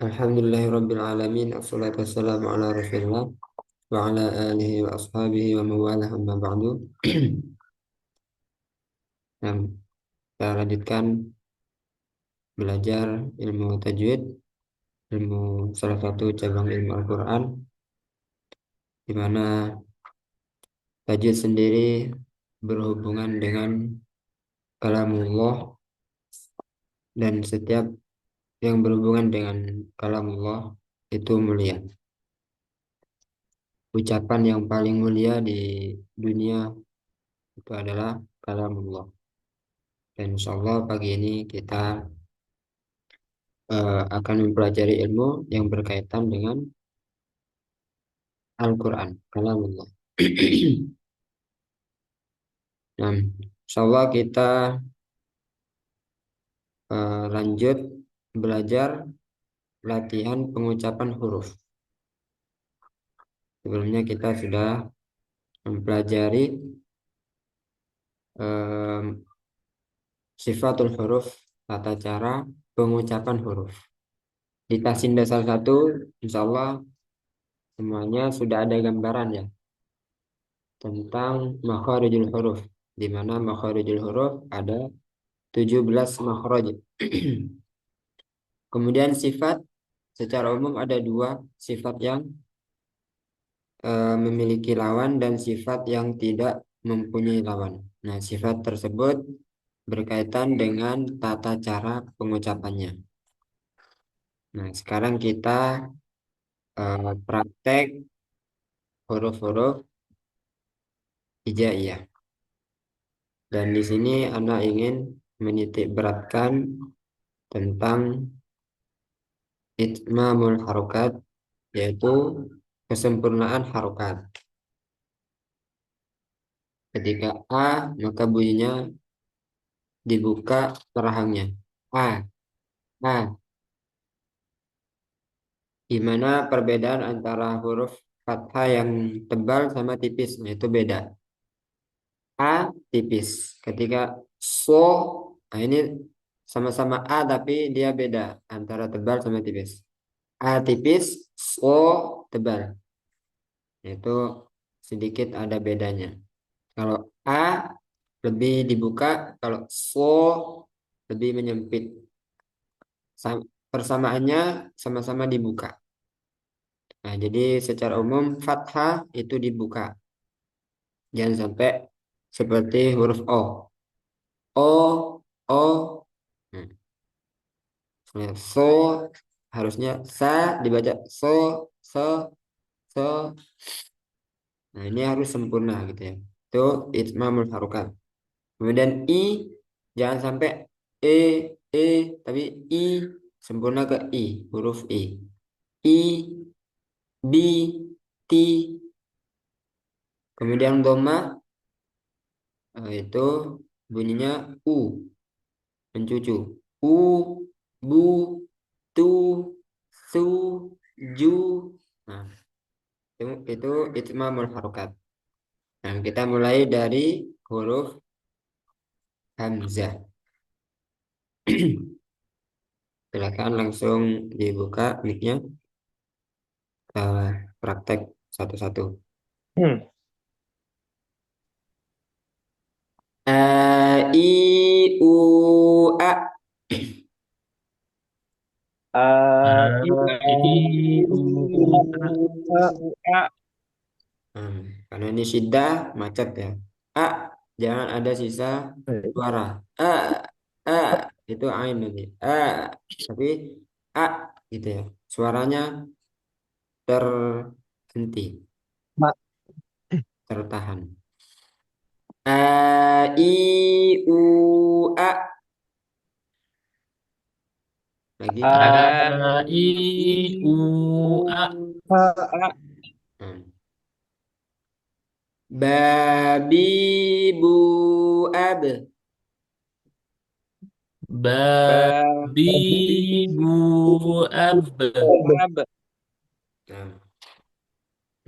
Alhamdulillahirabbil alamin. Assalatu wassalamu ala Rasulillah wa ala alihi wa ashabihi wa mawalah amma ba'du. Nah, kita lanjutkan belajar ilmu tajwid, ilmu salah satu cabang ilmu Al-Qur'an, di mana tajwid sendiri berhubungan dengan kalamullah, dan setiap yang berhubungan dengan kalamullah itu mulia. Ucapan yang paling mulia di dunia itu adalah kalamullah. Dan insyaallah pagi ini kita akan mempelajari ilmu yang berkaitan dengan Al-Quran, kalamullah. Nah, insyaallah kita lanjut belajar latihan pengucapan huruf. Sebelumnya kita sudah mempelajari em, sifatul huruf, tata cara pengucapan huruf. Di tasin dasar 1, insyaallah semuanya sudah ada gambaran ya tentang makharijul huruf, di mana makharijul huruf ada 17 makhraj. Kemudian sifat secara umum ada dua, sifat yang memiliki lawan dan sifat yang tidak mempunyai lawan. Nah, sifat tersebut berkaitan dengan tata cara pengucapannya. Nah, sekarang kita praktek huruf-huruf hijaiyah. Dan di sini Anda ingin menitik beratkan tentang itmamul harokat, yaitu kesempurnaan harokat. Ketika A, maka bunyinya dibuka rahangnya. A, A. Gimana perbedaan antara huruf fathah yang tebal sama tipis? Nah, itu beda. A tipis. Ketika so, nah ini sama-sama A tapi dia beda antara tebal sama tipis. A tipis, so tebal. Itu sedikit ada bedanya. Kalau A lebih dibuka, kalau so lebih menyempit. Persamaannya sama-sama dibuka. Nah, jadi secara umum fathah itu dibuka. Jangan sampai seperti huruf O. O, O. Nah, so harusnya sa dibaca so, so, so. Nah, ini harus sempurna gitu ya. Itu itmamul harokat. Kemudian I, jangan sampai E, E, tapi I sempurna ke I, huruf I. I, B, T. Kemudian dhamma itu bunyinya U, mencucu. U, bu, tu, su, ju. Nah, itu itmamul harokat. Nah, kita mulai dari huruf hamzah. Silakan langsung dibuka mic-nya. Kita praktek satu-satu. Hmm. A, I, U, A. A, I, I, U, A. A. Hmm, karena ini syiddah macet ya. A, jangan ada sisa suara. A, A, itu ain nanti. A, tapi A gitu ya. Suaranya terhenti, Ma- tertahan. A, I, U, A. Lagi. A, I, I, U, A. U, A. Hmm. Babi, bu, ab. Babi, Babi, Bu, Ab. Ab. Nah,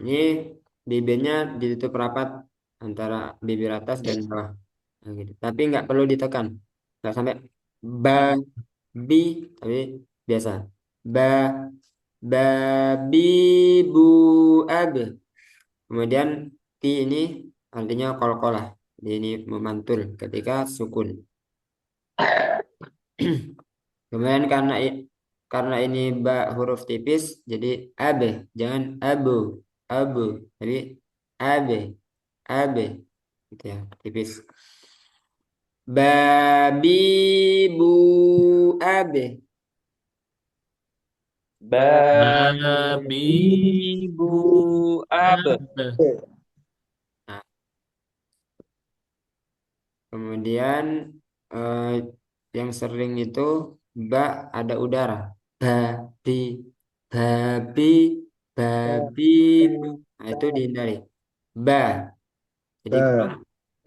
ini bibirnya ditutup rapat antara bibir atas dan bawah. Nah, gitu. Tapi nggak perlu ditekan. Nggak sampai ba, bi, tapi biasa. ba, babi, bu, ab. Kemudian ti ini artinya qalqalah. Jadi ini memantul ketika sukun. Kemudian karena ini ba huruf tipis, jadi abe, jangan abu, abu. Jadi abe, abe, gitu ya, tipis. Babi, bu, abe. Babi Babi bu ab. ab. Nah, kemudian eh, yang sering itu ba ada udara. Babi, babi, babi, bu. Nah, itu dihindari. Ba. Jadi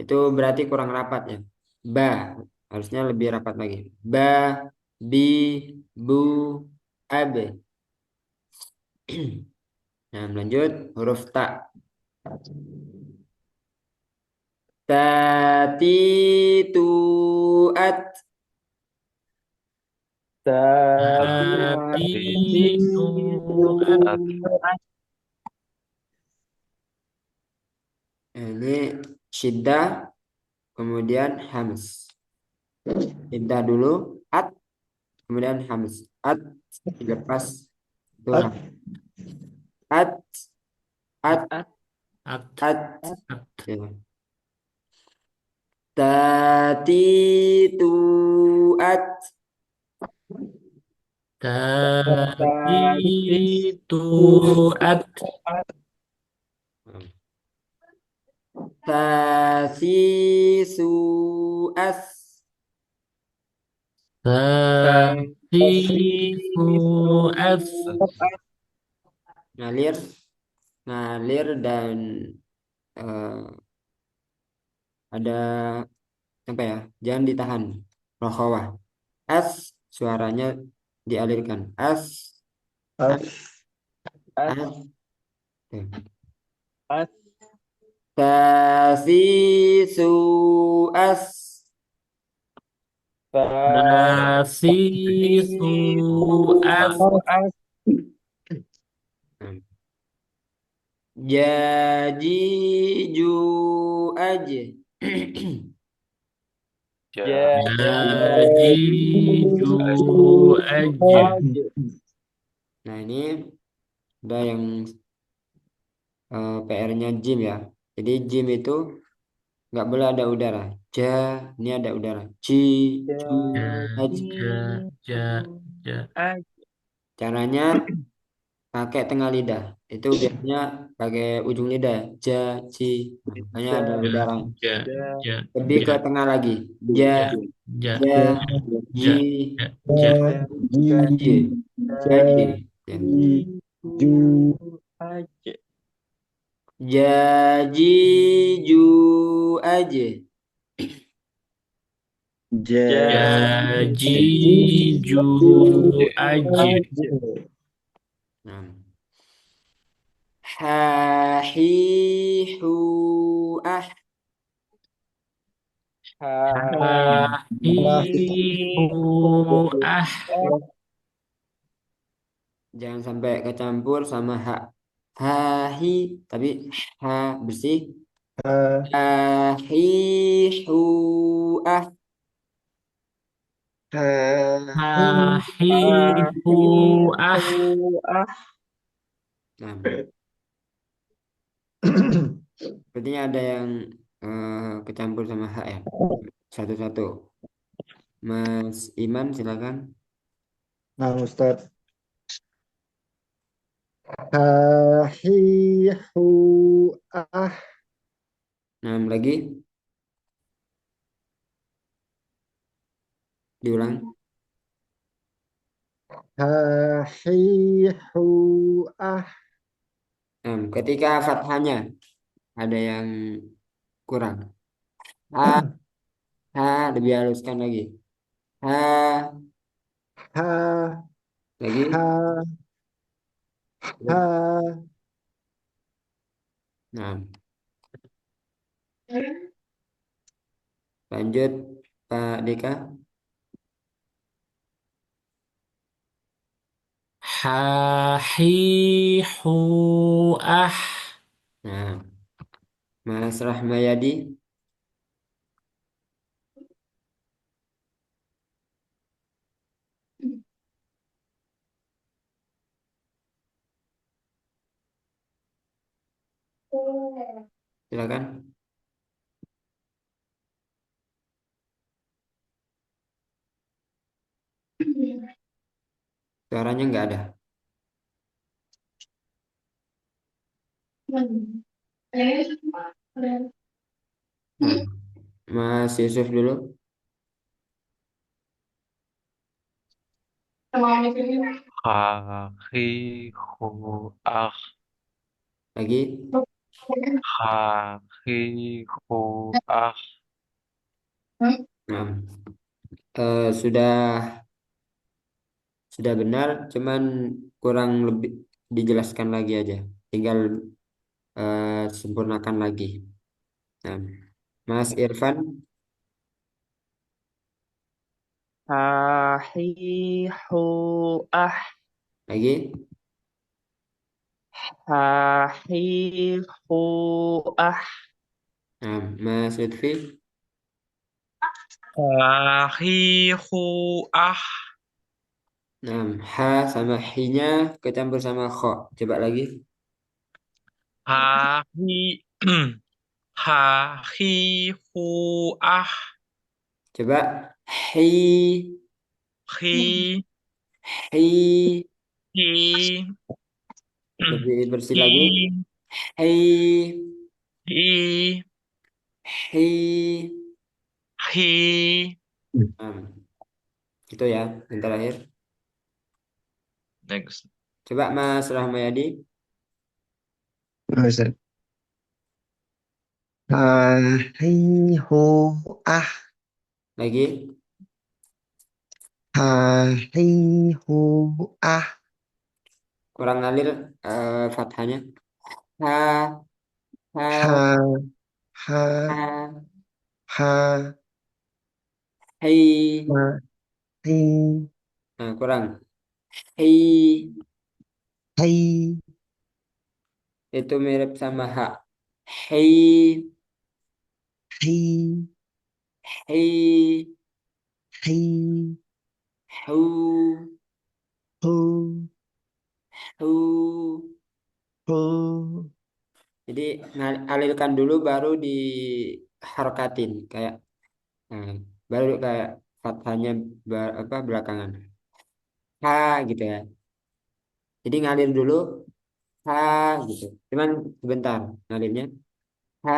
itu berarti kurang rapat ya. Ba harusnya lebih rapat lagi. Ba, bi, bu, abe. Nah, lanjut huruf ta. Tati, tu, at. Tati tu ab. Ini syiddah, kemudian hams. Syiddah dulu, at, kemudian hams. At dilepas itu ham. At, at, At. At. at. At. Ya. Tati, tu, at. Tati tu at. Tasi, su, as. Tati fu af. Ngalir, ngalir dan eh, ada apa ya? Jangan ditahan. Rokhawah. As suaranya dialirkan. As, as, as. Oke. At. Tasi, su, as. Tasi fu af. Hmm. Jadi, ju, aja. Jadi ju aja. Nah ini ada yang PR-nya jim ya. Jadi jim itu nggak boleh ada udara. Ja, ini ada udara. Ci, cu, Ja, aj. ja, ja, ja. Caranya pakai tengah lidah. Itu biasanya pakai ujung lidah. Ja, ci. Nah, makanya ada Ja, udara. ja, ja, Lebih ke ja, tengah lagi. Ja, ja, ja, ja, ji, ja, ja, ja. aji, aji. Ya. Jaji, ju, aja. Jadi ju aja. Nah. Ha, hi, hu, ah. Hahihu ah. Jangan sampai kecampur sama ha. Hahi, tapi ha bersih. Hahi, hu, ah. Hahihu ah. Nah, sepertinya ada yang kecampur sama ha ya. Satu-satu. Mas Iman, silakan. Nah, Ustadz. Hahihu ah. Nah, lagi diulang. Hahihu ah. Nah, ketika fathahnya ada yang kurang. Ha, ha lebih haluskan lagi. Ha, Ha. lagi. Ha. Ha. Nah, lanjut Pak Deka. hi hu ah. Nah, Mas Rahmayadi. Silakan. Suaranya nggak ada. Nah, Mas Yusuf dulu. Hahihu ah. Lagi. Hahihu ah. Nah, sudah benar, cuman kurang lebih dijelaskan lagi aja. Tinggal sempurnakan lagi. Nah, Mas Irfan Hahihu ah. lagi. Hahihu ah. Nah, Mas Lutfi. Hahihu ah. Nah, ha sama hi-nya kecampur sama kho. Coba lagi. Hahi Hahihu ah. Coba hi, Hi hi. hi Lebih bersih lagi. hi Hi, hi hi. hi. Nah, itu ya yang terakhir. Next. Coba Mas Rahmayadi Ustaz. Hahihu ah. lagi. Hahihu ah. Kurang ngalir fathahnya. Ha, ha, Ha, ha, ha, ha, hi. ha, hi, Nah, kurang. Hi hai, itu mirip sama ha. Hi, hai, hi, hai, hu, hu, hu. hu. Jadi alirkan dulu baru diharokatin kayak nah, baru kayak fathahnya apa belakangan. Ha gitu ya. Jadi ngalir dulu ha gitu. Cuman sebentar ngalirnya. Ha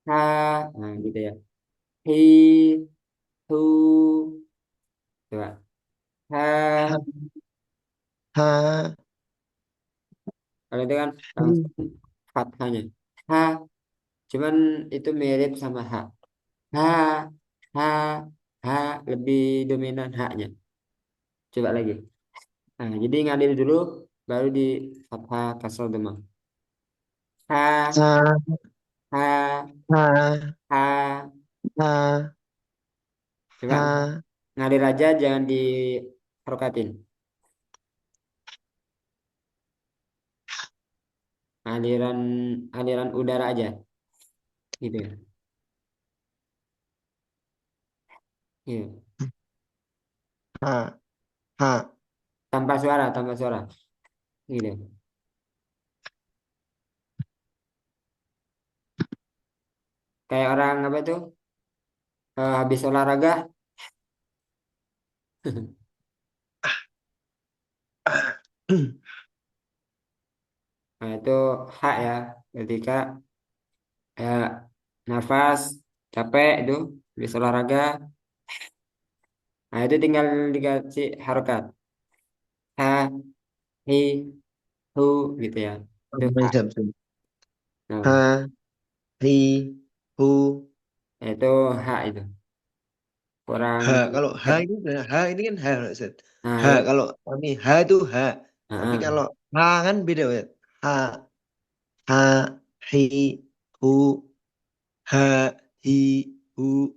ha nah gitu ya. Hi hu coba. Ha, Ha ha, kalau itu kan hai, langsung fathahnya. Ha cuman itu mirip sama ha. Ha ha ha lebih dominan haknya. Coba lagi. Nah, jadi ngalir dulu baru di fathah kasroh domah. Ha ha, ha ha, ha ha, coba ha. ngalir aja jangan diharokatin. Aliran aliran udara aja gitu ya. Iya. Ha, ha. Tanpa suara gitu. Kayak orang apa itu habis olahraga. Nah, itu hak ya. Ketika nafas capek itu habis olahraga. Nah, itu tinggal dikasih harokat. Ha, hi, hu gitu ya. Itu hak. Siap, siap. Nah, Ha, hi, hu. itu hak itu. Kurang. Kalau ha ini kan ha, Ustaz. Nah, Ha itu. kalau kami ha itu ha. Tapi Nah, kalau ha kan beda, Ustaz. Ha, ha, hi, hu, ha, hi, hu.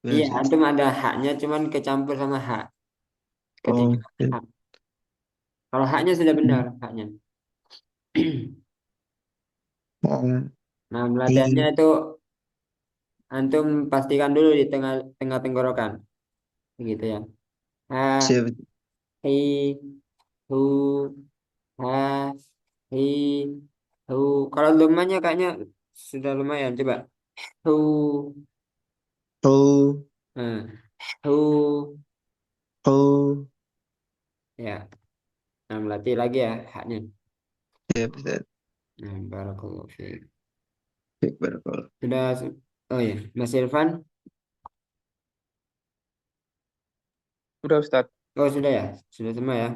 Benar, iya, Ustaz. antum ada haknya, cuman kecampur sama hak. Ketika Oh, ya. hak. Kalau haknya sudah benar, haknya. Oh, Nah, latihannya hi, itu antum pastikan dulu di tengah tengah tenggorokan, gitu ya. Ha, siap. hi, hu, ha, hi, hu. Kalau lemahnya kayaknya sudah lumayan. Coba hu, Hu, nah, hu, hu, ya. Nah, melatih lagi ya haknya. siap, siap. Nah, barakallahu fiik. Siap, barakallah. Sudah, oh ya, Mas Irfan. Udah Ustadz. Oh sudah ya, sudah semua ya.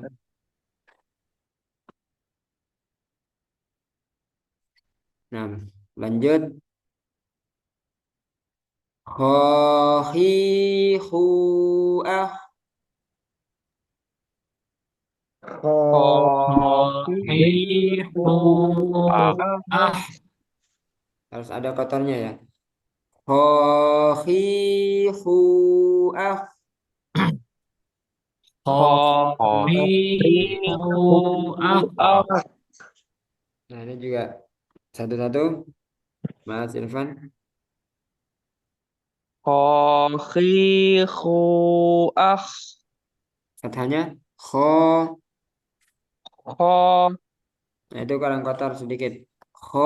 Nah, lanjut. Khohi hu ah. صحيح أح Harus ada kotornya ya. Khohi hu ah. صحيح أح Nah ini juga satu-satu. Mas Irfan. Akh. Fathahnya kho. Kho. Nah itu kalau kotor sedikit. Kho.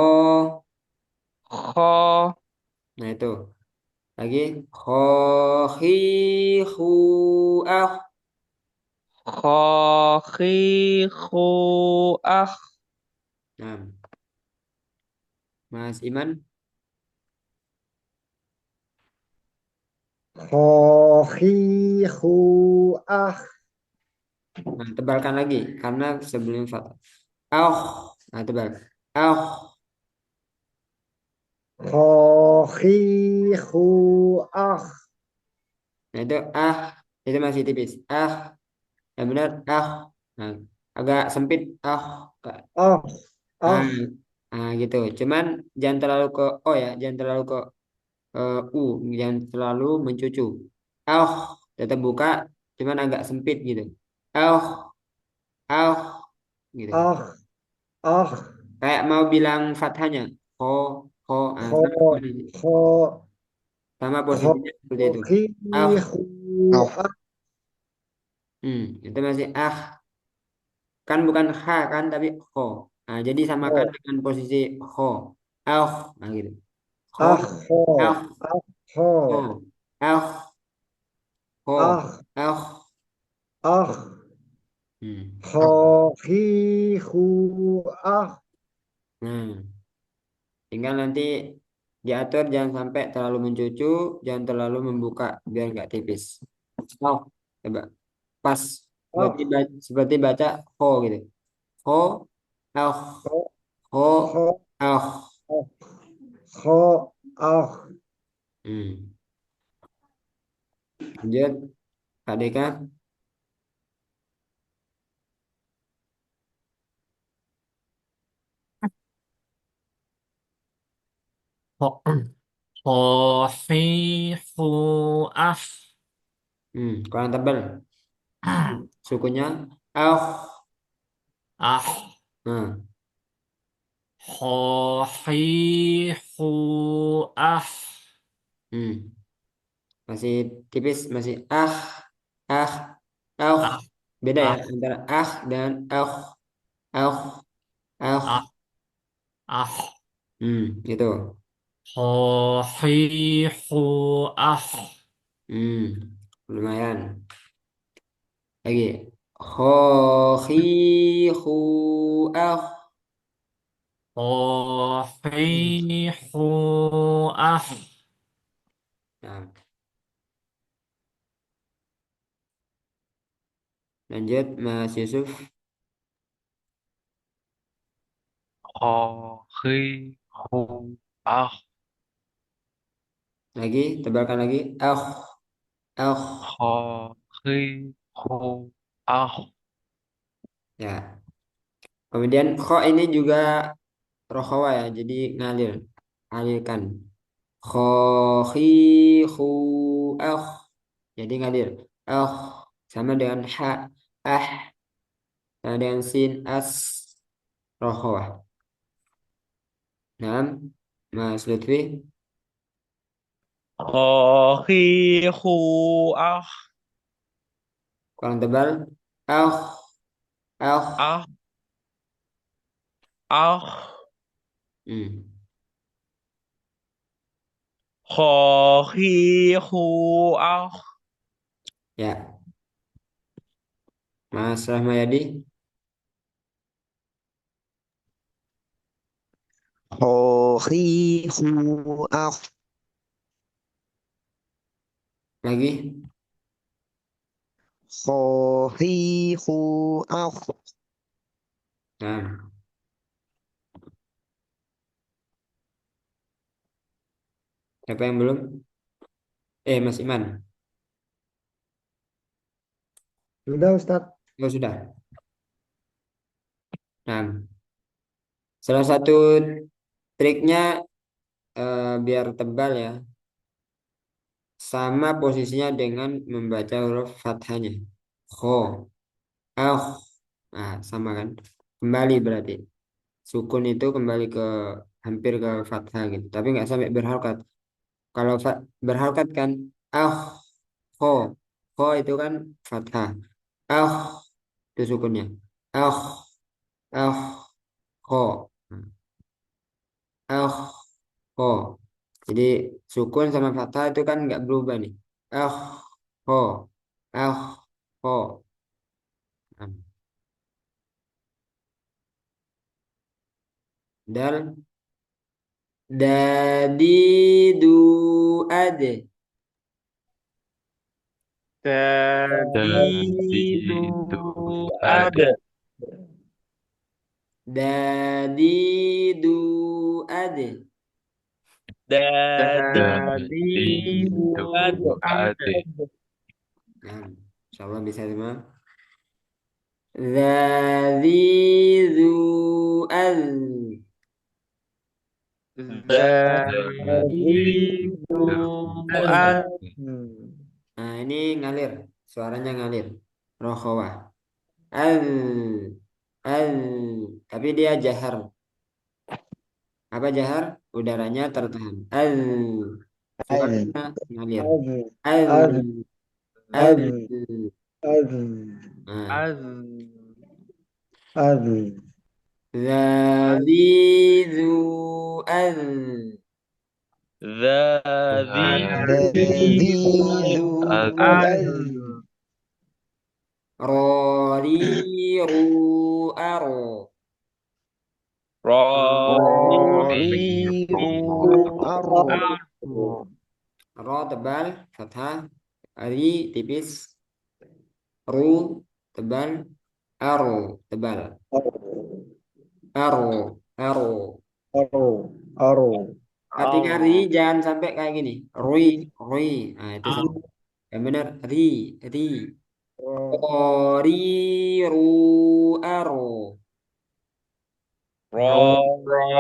Kho. Nah itu. Lagi. Khohi hu ah. Akh. Nah, Mas Iman. Khohihuah. Nah, tebalkan lagi karena sebelum fathah. Ah, nah tebal. Ah, Khohihuah. nah itu masih tipis. Ah, yang benar. Ah, nah, agak sempit. Ah, Ah, ah, ah, gitu. Cuman jangan terlalu ke O ya, jangan terlalu ke U, jangan terlalu mencucu. Ah, tetap buka, cuman agak sempit gitu. Ah, gitu. ah, ah. Kayak mau bilang fathahnya. Ho, ho, Kho, kho, sama posisinya seperti itu. Ah, khohihuah. itu masih kan bukan ha kan tapi ho. Nah, jadi samakan Kho, dengan posisi ho. Ah, nah gitu. Ho, ah, kho, ah, ah, kho, ho, ah, ho, ah, ah. ah. Ah. Khohihuah. Nah, tinggal nanti diatur jangan sampai terlalu mencucu, jangan terlalu membuka biar nggak tipis. Oh, coba pas seperti Ah, seperti baca ho gitu. Ho, ah, kho, ho, kho, ah. ah, kho, ah. Hmm. Lanjut, Kak Deka. صحيح Kurang tebal. Sukunya ah. أح Nah, صحيح أح hmm. Masih tipis, masih ah, ah. أح Beda ya أح antara dan ah, أح ah. أح Gitu. صحيح أح Lumayan. Lagi. Khohi ah. صحيح أح Nah, lanjut Mas Yusuf. Akh. Lagi, tebalkan lagi. Ah. Akh. Ya. Kemudian kho ini juga rohawa ya, jadi ngalir, alirkan. Khohi hu ah, jadi ngalir. Ah sama dengan ha ah Sama dengan sin as rokhawah. Nah, Mas Lutfi Khohi hu ah kurang tebal. Ah, ah. ah ah. Hmm. Khohi hu ah. Ya, Mas Rahmayadi Khohi hu akh. lagi. Khohi hu akh. Nah, siapa yang belum? Mas Iman. Sudah Ustadz. Oh, sudah. Nah, salah satu triknya biar tebal ya, sama posisinya dengan membaca huruf fathahnya. Kho, ah, nah sama kan? Kembali berarti. Sukun itu kembali ke hampir ke fathah gitu, tapi nggak sampai berharokat. Kalau berharokat kan, ah, kho, kho itu kan fathah. Ah, itu sukunnya. Ah, ah, kho. Ah, oh, jadi sukun sama fathah itu kan nggak berubah nih. Ah, oh, ah, oh. Nah, dal, dadi, du, ade. Tadi Dari itu itu ada ada. Dadi, du, ade. Tadi dari itu itu ada. ada Nah, insya Allah bisa semua. Dadi, du, al. Tadi dari itu itu ada. ada Nah, ini ngalir. Suaranya ngalir. Rokhawah. Al, al. Tapi dia jahar. Apa jahar? Udaranya tertahan. Al. Az. Suaranya ngalir. Az. Al. Az. Al. Az. Az. Nah. Az. Az. Zabi zu al. Tadi dari itu Zabidu ada az. ada. Rori ru aro. Rori Qari'u ar. aku. Ro tebal, fathah. Ri tipis. Ru tebal. Aro tebal. Aro, aro. Aro. Aro. Ketika ri jangan sampai kayak gini. Rui, rui. Nah, itu salah. Yang benar ri, ri. Ori, ru, aro. Rori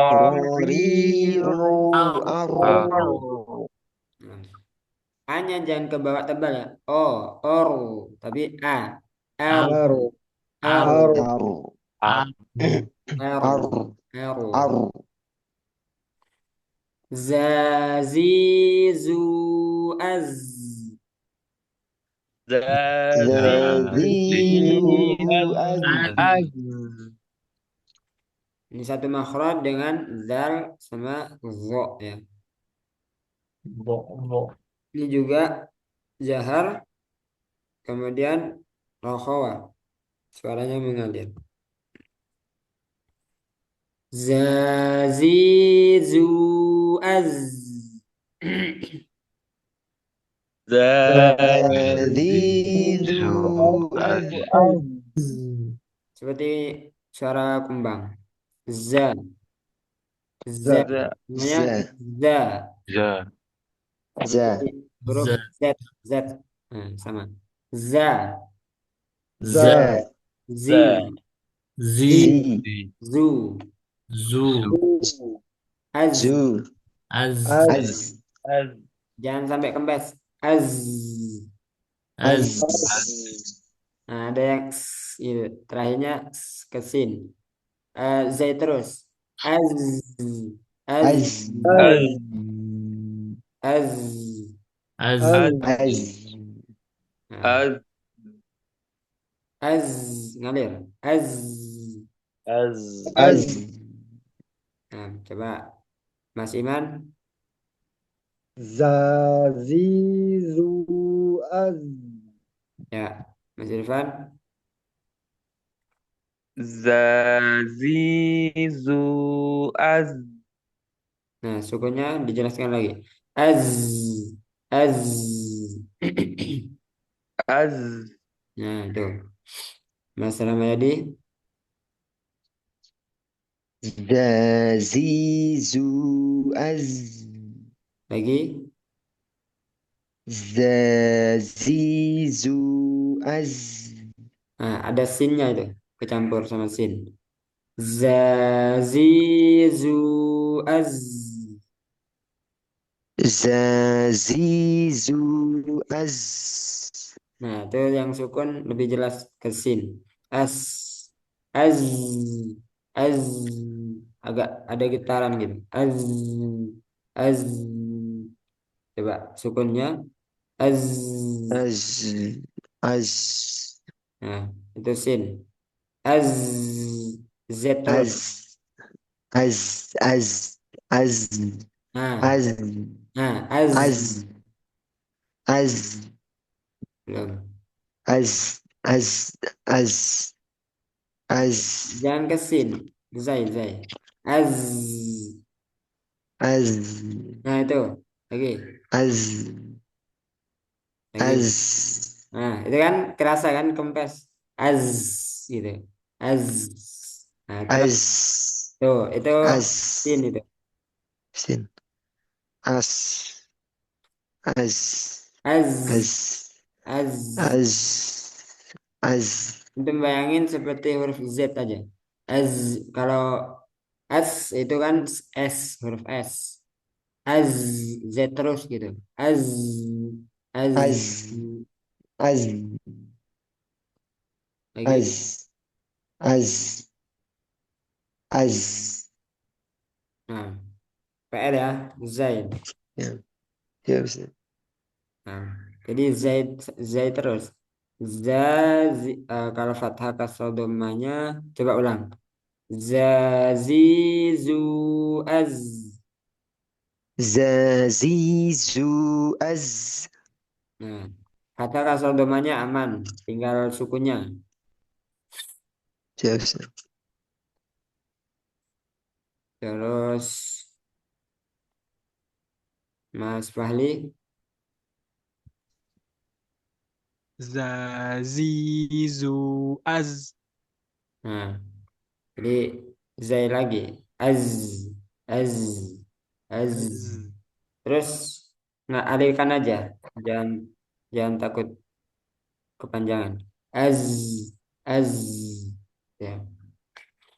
Qari'u ar. aku. Nah, A-nya jangan ke bawah tebal ya. O, oru. Tapi A. Eru, Aro. eru, Aro. ar eru, Ar. eru. Ar. Zazizu az. Zazi dari Zazidu az. az. Ini satu makhraj dengan zal sama zo ya. Ini juga jahar, kemudian rokhawah. Suaranya mengalir. Zazizu az. Zazidu itu az. ada Az. Seperti suara kembang. Za, za. Za. Za. Namanya Za. za. za Seperti Za. huruf Z, Z, Z. Nah, sama. Za, Z, Za. Za. zi, zi, Z, Zi. di zu, Zu, zu az. Zu. Az, Az. Az. Jangan sampai kempes. Az. Az, Az. az Nah, ada yang s Gitu. Terakhirnya ke sin. Z terus. Az, az, Az. Az. az. Az. Az. Az. Nah, Az. az ngalir. Az. Az. Az. Nah, coba Mas Iman. Za, zi, zu, az. Ya, Mas Irfan. Zazizu. Az. Nah, sukunya dijelaskan lagi. Az, az. Az. Nah, itu. Mas Ramayadi Za, zi, zu, az. lagi. Za, zi, zu, az. Nah, ada sinnya itu, kecampur sama sin. Za, zi, zu, az. Za, zi, zu, az. Nah, itu yang sukun lebih jelas ke sin. As, az, az. Agak ada getaran gitu. Az, az. Coba sukunnya. Az. Az. Az. Nah, itu sin. Az. Z terus. Az. Az. Az. Az. Nah, Az. nah, az. Az. Az. Belum. Az. Az. Az. Az. Jangan ke sin. Zai, zai. Az. Az. Nah, itu. Lagi. Az. Lagi. Az. Nah, itu kan kerasa kan kempes. Az. Gitu. Az. Nah, terus Az. tuh, itu sin Az. itu. Sin. As. Az. Az. Az. Az. Az. Az. Untuk bayangin seperti huruf Z aja. Az. Kalau S itu kan S, huruf S. Az. Z terus gitu. Az. Az. Az. Az. Lagi. Az. Az. Az. Nah, PR ya, Zaid. Ya, ya bisa. Nah, jadi Zaid terus. Kalau fathah kasroh dhammahnya coba ulang. Zazizu az. Zazizu az. Nah, fathah kasroh dhammahnya aman, tinggal sukunya. Ya bisa. Terus Mas Fahli. Zazizu az. Nah, jadi Zai lagi. Az, az, az. Az. Terus nggak alihkan aja, jangan jangan takut kepanjangan. Az, az, ya.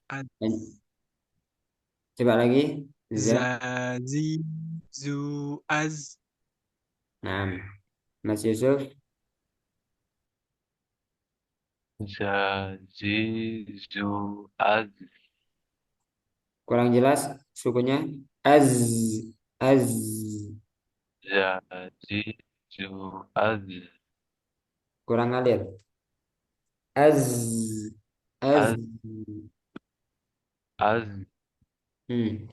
Dan Az. coba lagi. Za, Zazizu az. nah, Mas Yusuf Zazizu. Az. kurang jelas sukunya. Az, az, Zazizu. Az. kurang ngalir. Az, az, Az. Az. hmm,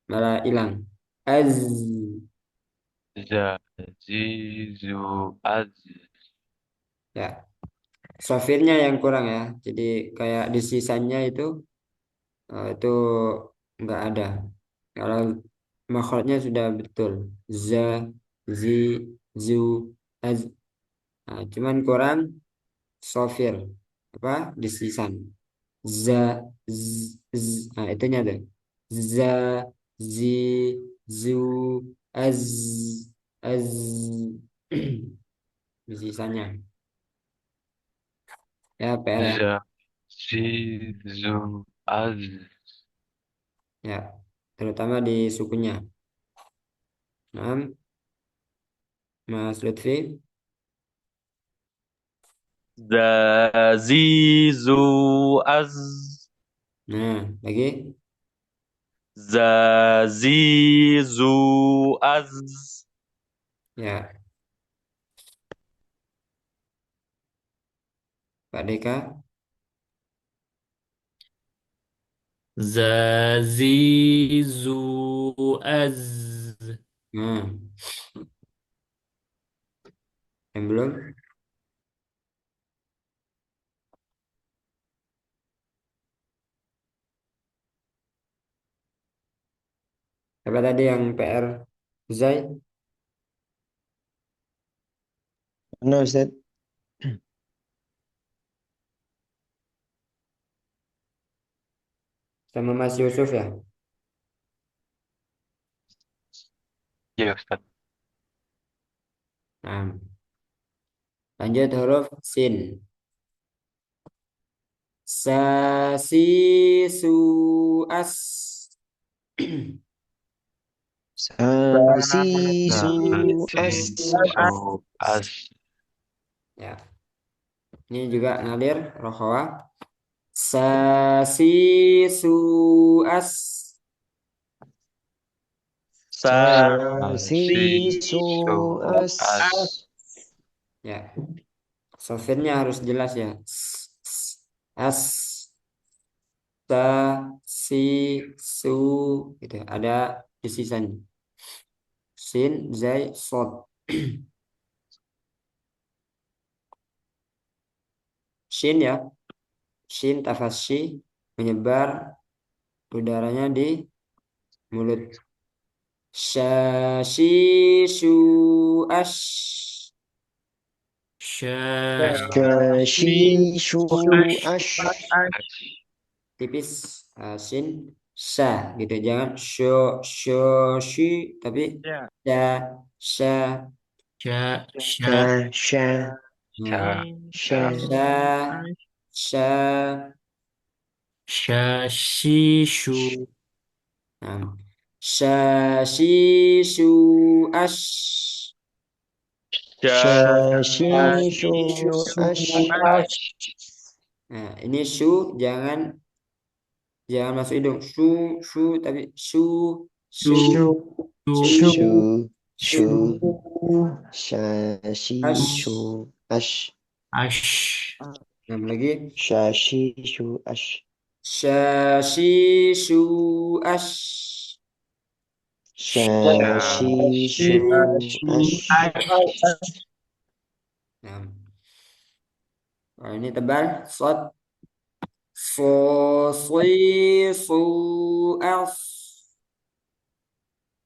malah hilang. Az, Zazizu. Az. ya. Sofirnya yang kurang ya. Jadi kayak di sisanya itu nggak ada. Kalau makhrajnya sudah betul. Za, zi, zu, az. Nah, cuman kurang sofir apa di sisan. Za, z. Nah, itunya tuh. Za, zi, zu, az, az. Di sisanya. Ya, PR ya. Zazizu. Az. Ya, terutama di sukunya. Nah, Mas Lutfi. Zazizu az. Nah, lagi. Zazizu az. Ya, Pak Deka. Zazizu az. Nah, yang belum. Apa tadi yang PR Zai? Mana Ustaz? Sama Mas Yusuf ya? Ya Ustaz. Nah, lanjut huruf sin. Sa, si, su, as. Sasi su as. Zazizu az. Ya, ini juga ngalir rohwa. Sa, si, su, as. Sasi su Zazizu as. az. Ya, sofinnya harus jelas ya. As, sa, si, su, gitu. Ada desisan. Sin, zai, sod. Shin ya. Shin tafasyi menyebar udaranya di mulut. Syashi shu ash. Sya. Sasi su as. Tipis. Shin sha gitu. Jangan sho sho shi tapi sha sha. Sya. Sya. Sha sha Nah, sha. sha sha. Syashishu. Nah, syashi shu ash. Sasi su as. Nah, ini shu jangan jangan masuk hidung. Shu tapi shu shu Shu. shu Su shu su. Sasi ash. su as. Ash. Nah, lagi Sasi su as. syashi shu ash. Sasi su as. Nah, oh, ini tebal. Sod so sui su as.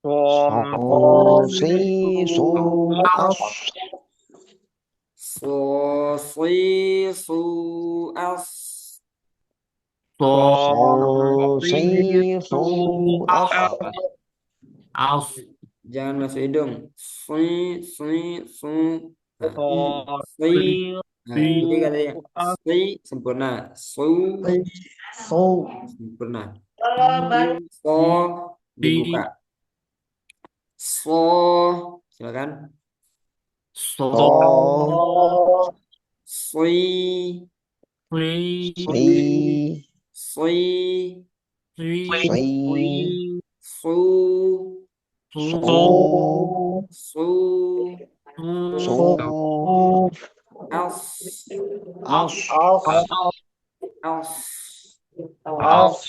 Sasi su as. So sui su as. Sasi su as. Aus. Jangan masuk hidung. Sui sui su. Nah, sui. Nah, jadi katanya sui sempurna. Su sempurna. So dibuka. So silakan. So. Sui Sui. Sui. sui Sui. su Su. su Su. aus As. aus. Az.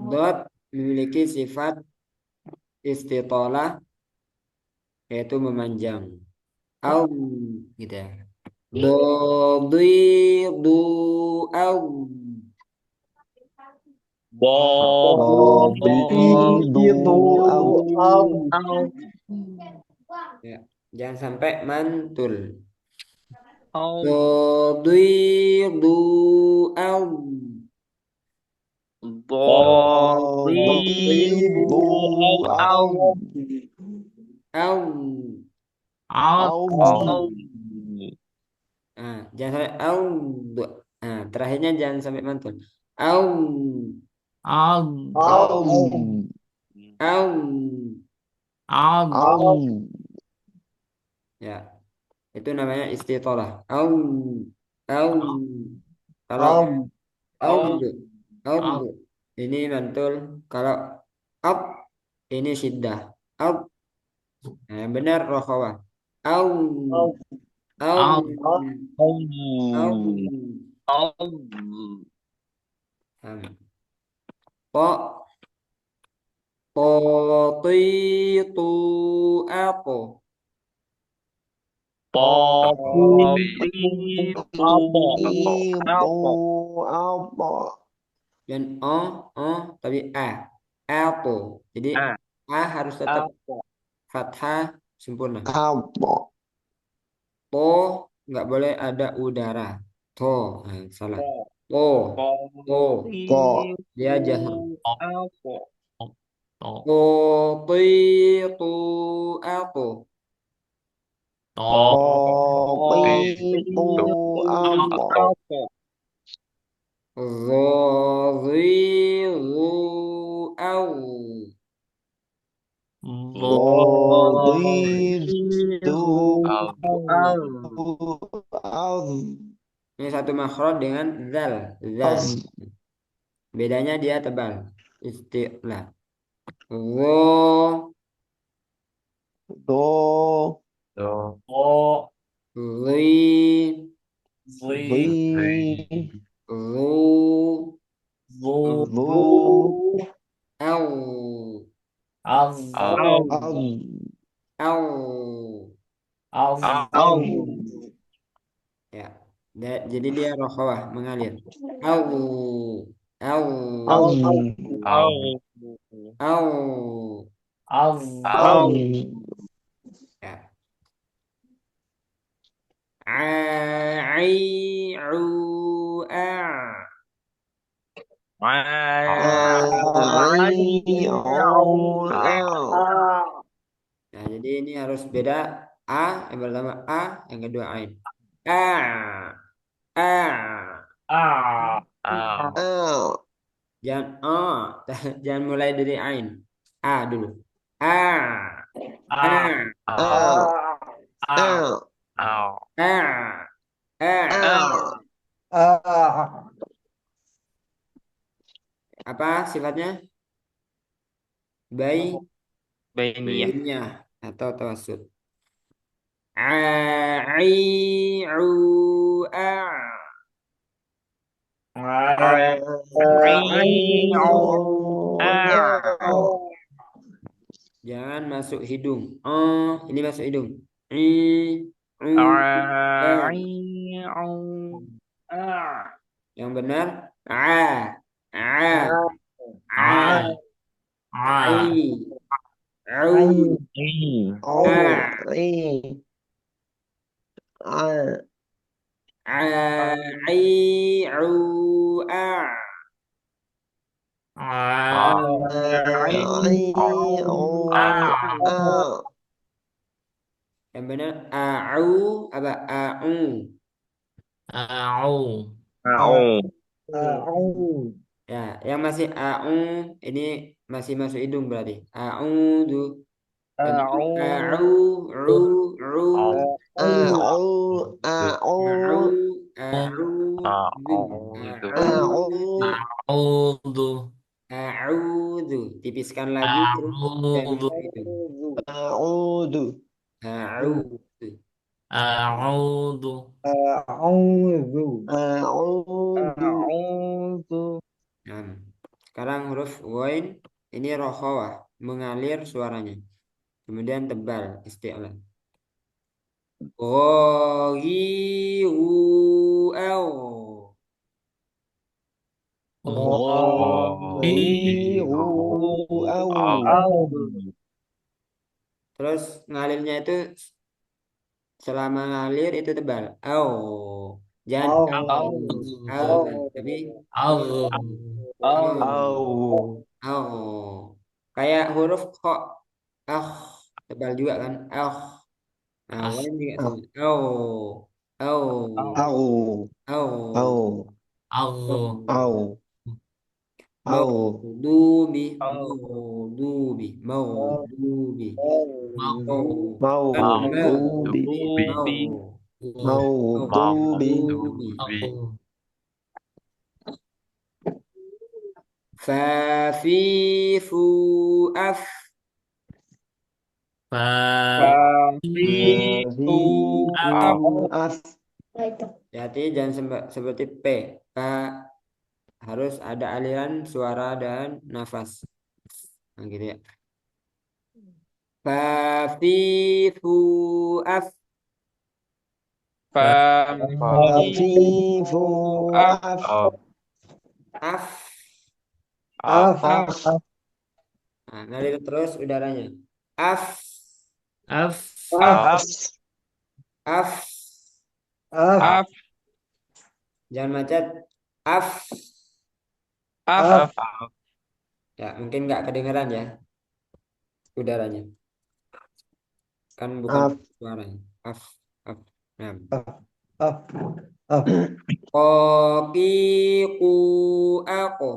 Dot memiliki sifat istitolah yaitu memanjang. Au gitu ya. Do dui du au. Ya, jangan sampai mantul. Do dui du au. Au. Aus. Nah, jangan sampai au. Nah, terakhirnya jangan sampai mantul. Au. Aus. Au. Ab. Au. Ya, itu namanya istitolah. Au. Kalau Am. au, au, Ab. ini mantul. Kalau ab, ini syiddah. Ab, nah, yang benar rokhawah. Au, Am. au, Ab. au. Nah, po, potitu, apa? Itu apa? Dan tapi a, apple. Jadi a harus tetap fathah sempurna. Apa? To nggak boleh ada udara. To, nah, salah. To, to, Po. dia jahar. To. To. To, ti, tu, aku. To. Itu apa? Zo, zi, zu, au. Raditu Al. az. Ini satu makhraj dengan zal, zal. Az. Bedanya dia tebal. Istilah. Zo, Do. Do. zi, Zi. zu, Zu. au. Al. Az. Au. Az. Ya. Jadi dia rokhawah mengalir. Au. Au. Az. Al. Au. Al. Ya. Ai, u, a. Ai. Au. Nah, jadi ini harus beda. A yang pertama a, yang kedua ain. A. A. Al. Au. Jangan a. Jangan mulai dari ain. A dulu. A. A. Al. Au. Au. Al. A. A. Au. Ah. Apa sifatnya? Bayi. Bainiyah. Bayinya atau tawasud. A. I. U. A. Ai. Au. Jangan masuk hidung. Ini masuk hidung. I. U. A. Yang benar a, a, ai, au, Au. a, Ai. Ai. a, ai, au, a. Ai. Au. Yang benar au apa au. Au. Ya, yang masih au ini masih masuk hidung berarti. Au du. Au, ru, ru, Au. au, Au. au, du, A'udzu. au. A'udzu. A'udzu, tipiskan lagi terus dan A'udzu. itu. A'udzu. A'udzu. A'udzu. A'udzu. A'udzu. Nah, sekarang huruf ghain ini rokhawah, mengalir suaranya. Kemudian tebal isti'la. Ghairiu au. Ghairihu Au. au. Terus ngalirnya itu selama ngalir itu tebal. Au. Jangan au. Au. Tapi au. Au. Au. Kayak huruf kho. Ah, tebal juga kan? Ah. Nah, ghain juga sama. Au. Au. Au. Au. Au. Au. Au. Maghdubi, Au. maghdubi. Mau, Maghdubi. Maghdubi. Maghdubi. maghdubi. Maghdubi. Fa fi fu af. Fa Fafiku Af. Jadi jangan seperti P. Fa harus ada aliran suara dan nafas. Nah, gitu ya. Fa fi fu af. Fafiku Afifu. Af. Af. Af. Af. Nah, ngalir terus udaranya. Af. af Af. Af. Af. Af Jangan macet. Af. Af. Ya, mungkin nggak kedengeran ya udaranya. Kan bukan Af. suaranya. Af. Af. Nah. Af. Af. Kopi ku aku.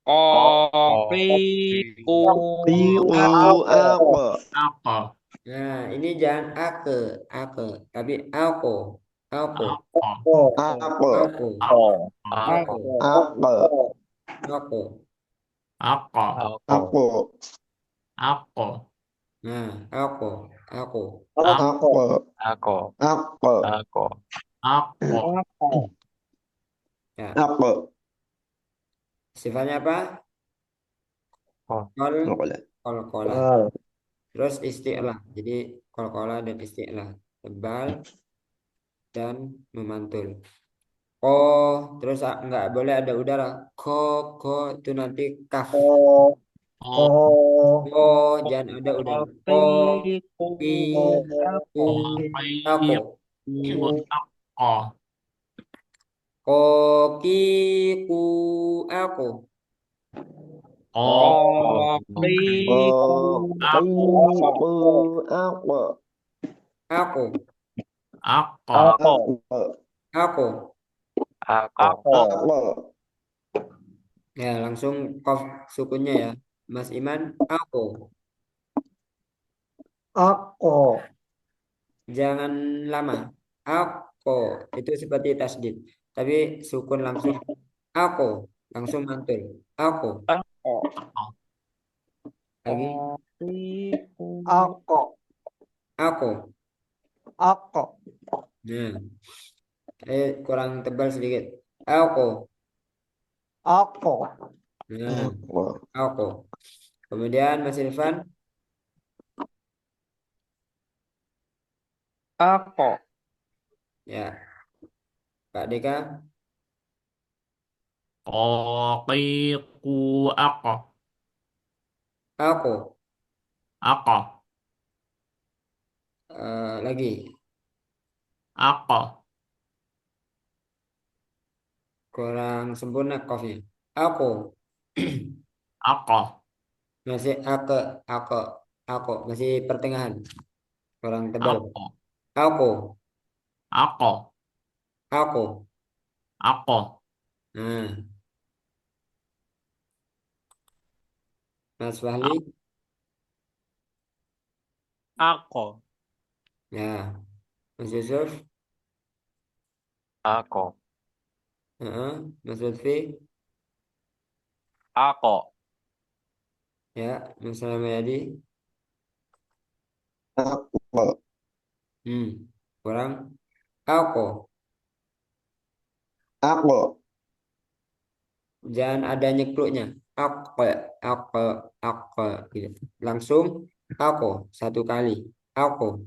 Kopiku Piu. aku Apa. apa Nah, ini jangan ake, tapi aku, aku, apa Apa. aku, apa aku, Apa. aku. apa Apa. apa Nah, aku. Apa. Ako. Apa. Ako. apa Ya, Apa. sifatnya apa? Oh. Kol, Apa. kol-kola. Al. Terus isti'lah. Jadi kol-kola dan isti'lah. Tebal dan memantul. Terus nggak boleh ada udara. Ko itu nanti kaf. Ko. oh Ko. Jangan ada udara. Kopiku Pi, ku, aku. kopi oh Kokiku aku. kopi Kopiku Apa. Aku. aku Apa. Aku. Ako. Apa. Ya, langsung kof sukunnya ya. Mas Iman, aku. Ako. Jangan lama. Aku. Itu seperti tasdid. Tapi sukun langsung. Aku. Langsung mantul. Aku. Lagi. Kopiku Ako. Aku. Ako. Nah, kurang tebal sedikit. Aku. Ako. Nah, Apa. aku. Kemudian Mas Irfan. Ako Ya, Kak Deka. kopiku aku Aku. aku Lagi. aku Kurang sempurna kofnya. Aku. aku Masih aku, aku. Masih pertengahan. Kurang tebal. aku Aku. aku Aku. aku Nah, Mas Fahli. Ako Ya, Mas Yusuf. Ako. Mas Lutfi. Ako Ya, Mas Ramayadi. Apa. Kurang. Aku. Apa. Jangan ada nyekluknya. Aku, aku, aku. Gitu. Langsung aku satu kali. Aku.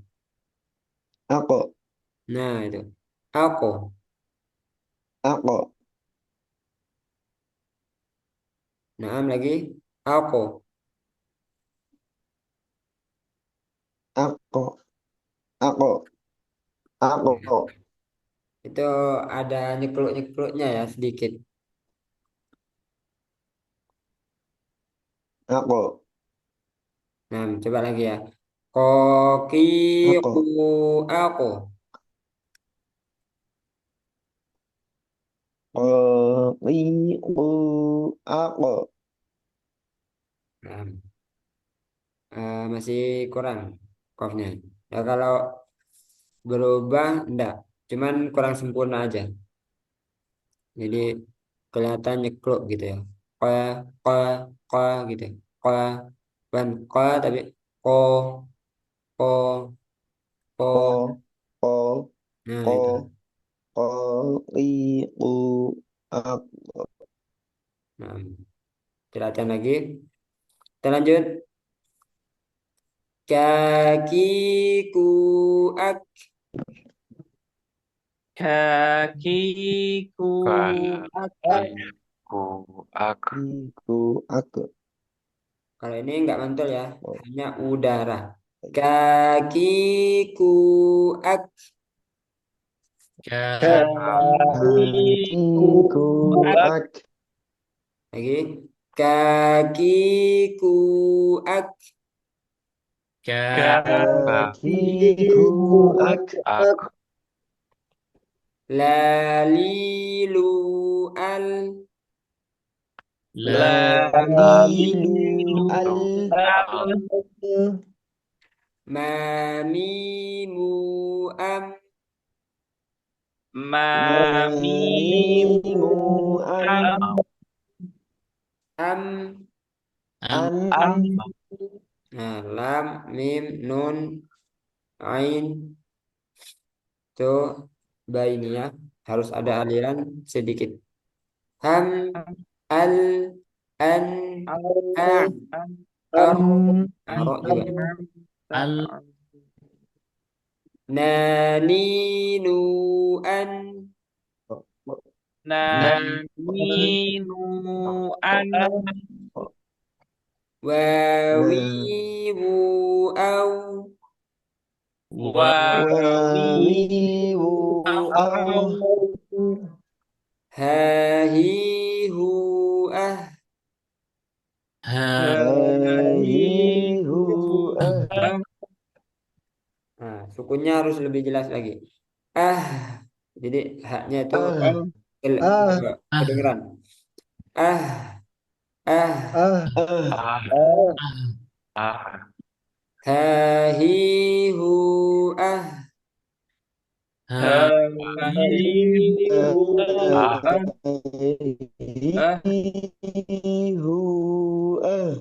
Apa. Nah, itu. Aku. Apa. Naam lagi. Aku. Apa. Apa. Apa. Itu ada nyekluk-nyekluknya ya sedikit. Apa. Nah, coba lagi ya. Kokiku Apa. aku. Aku. Nah, masih kurang kofnya. Ya, kalau berubah enggak, cuman kurang sempurna aja. Jadi kelihatan nyekluk gitu ya. Koya, koya, koya gitu. Koya, bukan koya tapi ko, ko, ko. Ko. Ko. Nah, Ko. itu. Ku. Aku. Nah, kita latihan lagi. Kita lanjut. Kakiku ak. kakiku Kakiku ak. Aku. Kalau ini enggak mantul ya, hanya udara. Kakiku ak. kakiku Kakiku ak. Lagi. Kakiku ak. Kakiku ak. Ak. Lalilu al. Lalilu al. Mamimu am. Mamimu am. Am. Am. Nah, lam, mim, nun, ain. Itu bainiyah. Harus ada aliran sedikit. Ham, al, an, a, ar, ro juga. Naninu an. Naminu an Wawiwu au. Wawiwu au. Hahihu ah. Hahihu ah. Nah, sukunnya harus lebih jelas lagi. Ah, jadi haknya itu Ah. agak kedengeran. Ah, ah, Ah. Ah. Ah. hahihu ah. Hahihu ah.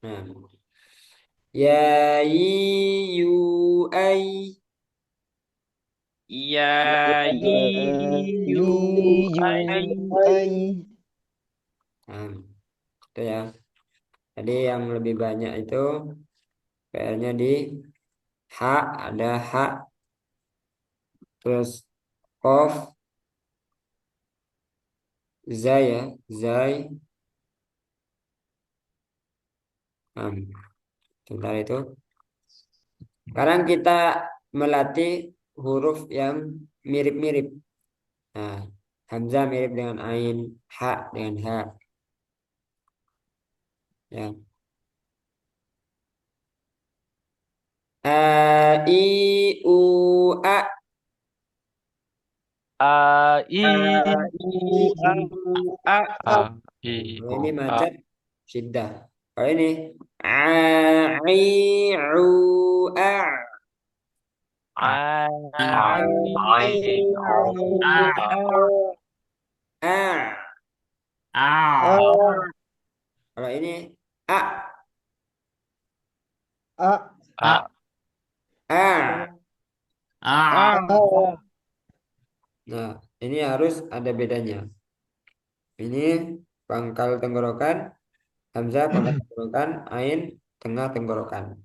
Nah, ya yu ai. Yayu Ai. Nah, itu ya. Jadi yang lebih banyak itu PR-nya di hak, ada hak, terus kof, zai ya, zai. Nah, sebentar itu. Sekarang kita melatih huruf yang mirip-mirip. Nah, hamzah mirip dengan ain, ha dengan ha. Ya. A, I, U, A. A I U A A. I. Kalau U. ini A. macet, syiddah. Kalau ini A, I, U, A. A A. I. U. A. A. Kalau ini A, A. A. A. A. Nah, ini harus ada bedanya. Ini pangkal tenggorokan, hamzah pangkal tenggorokan, ain tengah tenggorokan.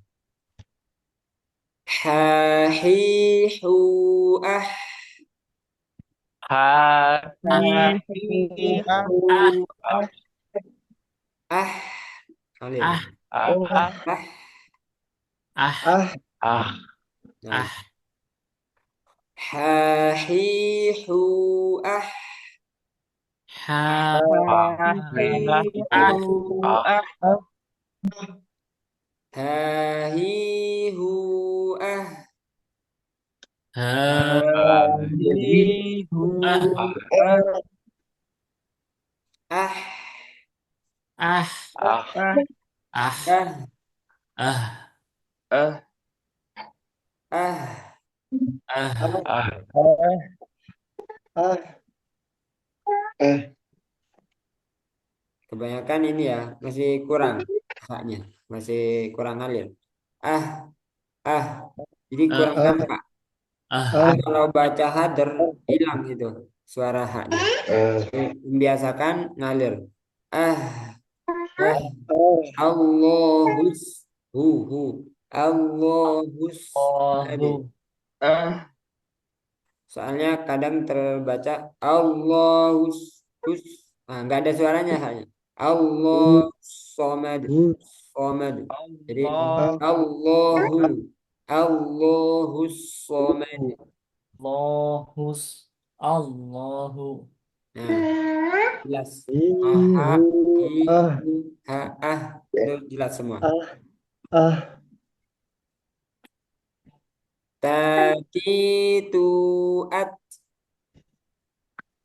Ha, hi, hu, ah. Ah. Alif. A. Ah. Ah. Ah. Nah. Ha, hi, hu, ah. Ah. Ha, hi, hu, ah. Ah. Ah, Ah, Ah. ah, ah, ah, ah, ah, ah. ah. Ah. ah, eh, Kebanyakan ini ya, masih kurang haknya, masih kurang ngalir. Ah, ah. Jadi kurang Ah, ah, nampak. ah, Jadi ah, kalau baca hader hilang itu suara haknya. Membiasakan ngalir. Ah, ah. Allahus hu. Allahus. Tadi. ah, Soalnya kadang terbaca Allahus hus. Nah, nggak ada suaranya hanya Allah somad somad. Jadi Allah, Allahu Allahus somad. Allahu. Nah, jelas. Aha, ihu, ah, ihu, ha, ah. Itu jelas semua. ah, ah, Tati tu at.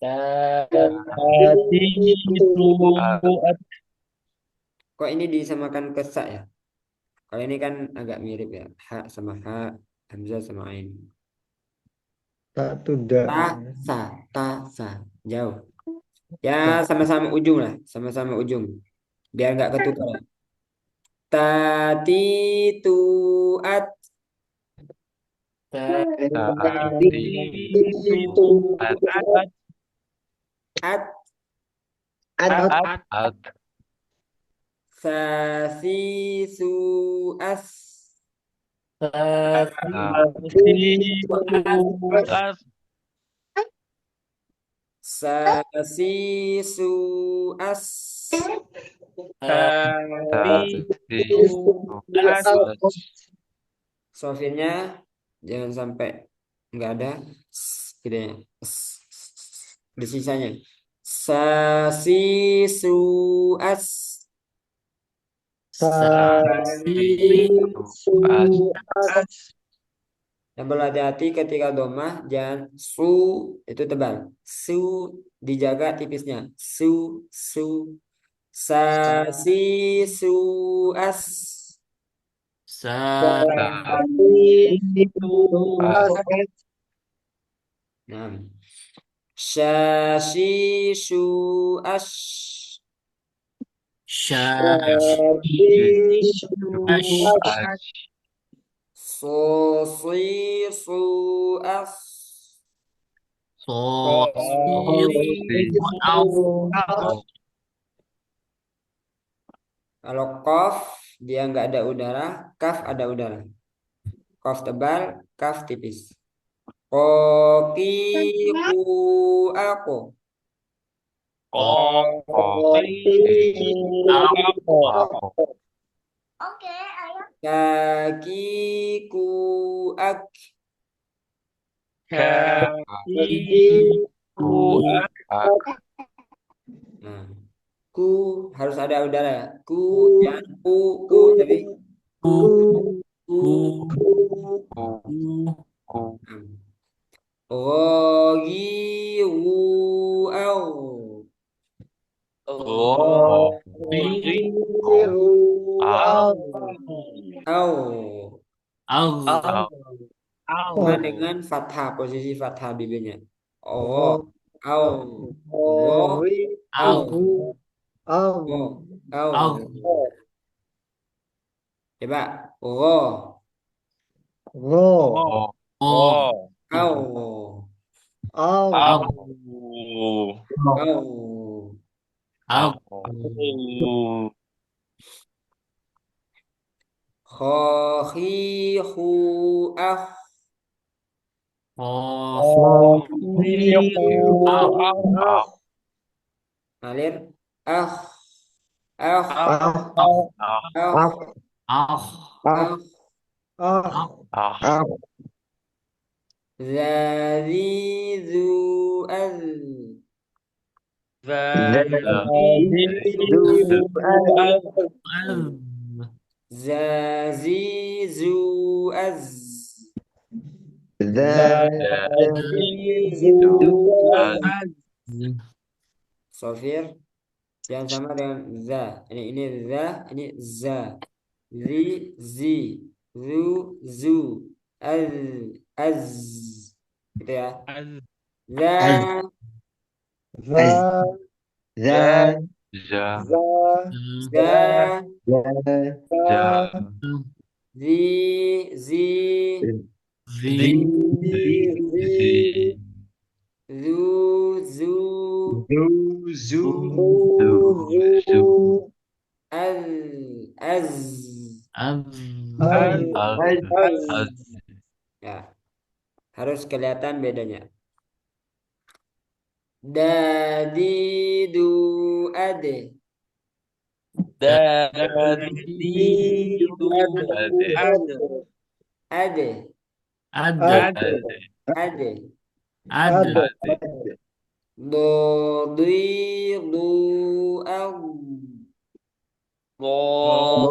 hati itu, Ah. Kok ini disamakan ke sa ya? Kalau ini kan agak mirip ya. Ha sama ha, hamzah sama ain. satu dak, Ta, sa, ta, sa. Jauh. Ya sama-sama ujung lah. Sama-sama ujung. Biar nggak ketukar ya. Tati tu at. Tadi itu, at At. at, at Sasi su as. hati itu, as, Sasi su as. hati tadi itu, as, Sofinnya jangan sampai nggak ada gitu ya. Di sisanya. Sasi su as. Sasi. as as, Yang perlu hati-hati ketika domah jangan su itu tebal. Su dijaga tipisnya. Su. Sasi su as. Sasi. itu, as Nah. Syashi su as. as Sosi su as. Kalau kof dia nggak ada udara, kaf ada udara. Kof tebal, kaf tipis. Koki ku aku. aku Kakiku ak. ku Nah, ku harus ada udara ya. Ku jangan ku tapi ku. ku Rogi wu au. oh Au. Au. Sama dengan fathah, posisi fathah bibirnya. Oh, au. Oh, au. Oh, au. Coba. Oh, oh au. au Au. Khohi hu ah. Ngalir. Ah. Ah. Ah. Ah. Zazi zu az. Zazi zu az. Sofir. Jangan sama dengan za. Ini za, ini za. Zi, zi. Zu, zu. Az, az. Gitu ya. Az. Za, Az, Za, az, za, Ja. za, za. za, Ja. za, Zi, zi. zi, zi, zi, Zi. Zu, zu. zu, zu, zu, zu, Az, az. az, az, Az. az, Az. Ya, harus kelihatan bedanya. Dadidu ade. Dadidu ade. Ade. ada, Ade. Ade. ada, Ade. Dodidu al.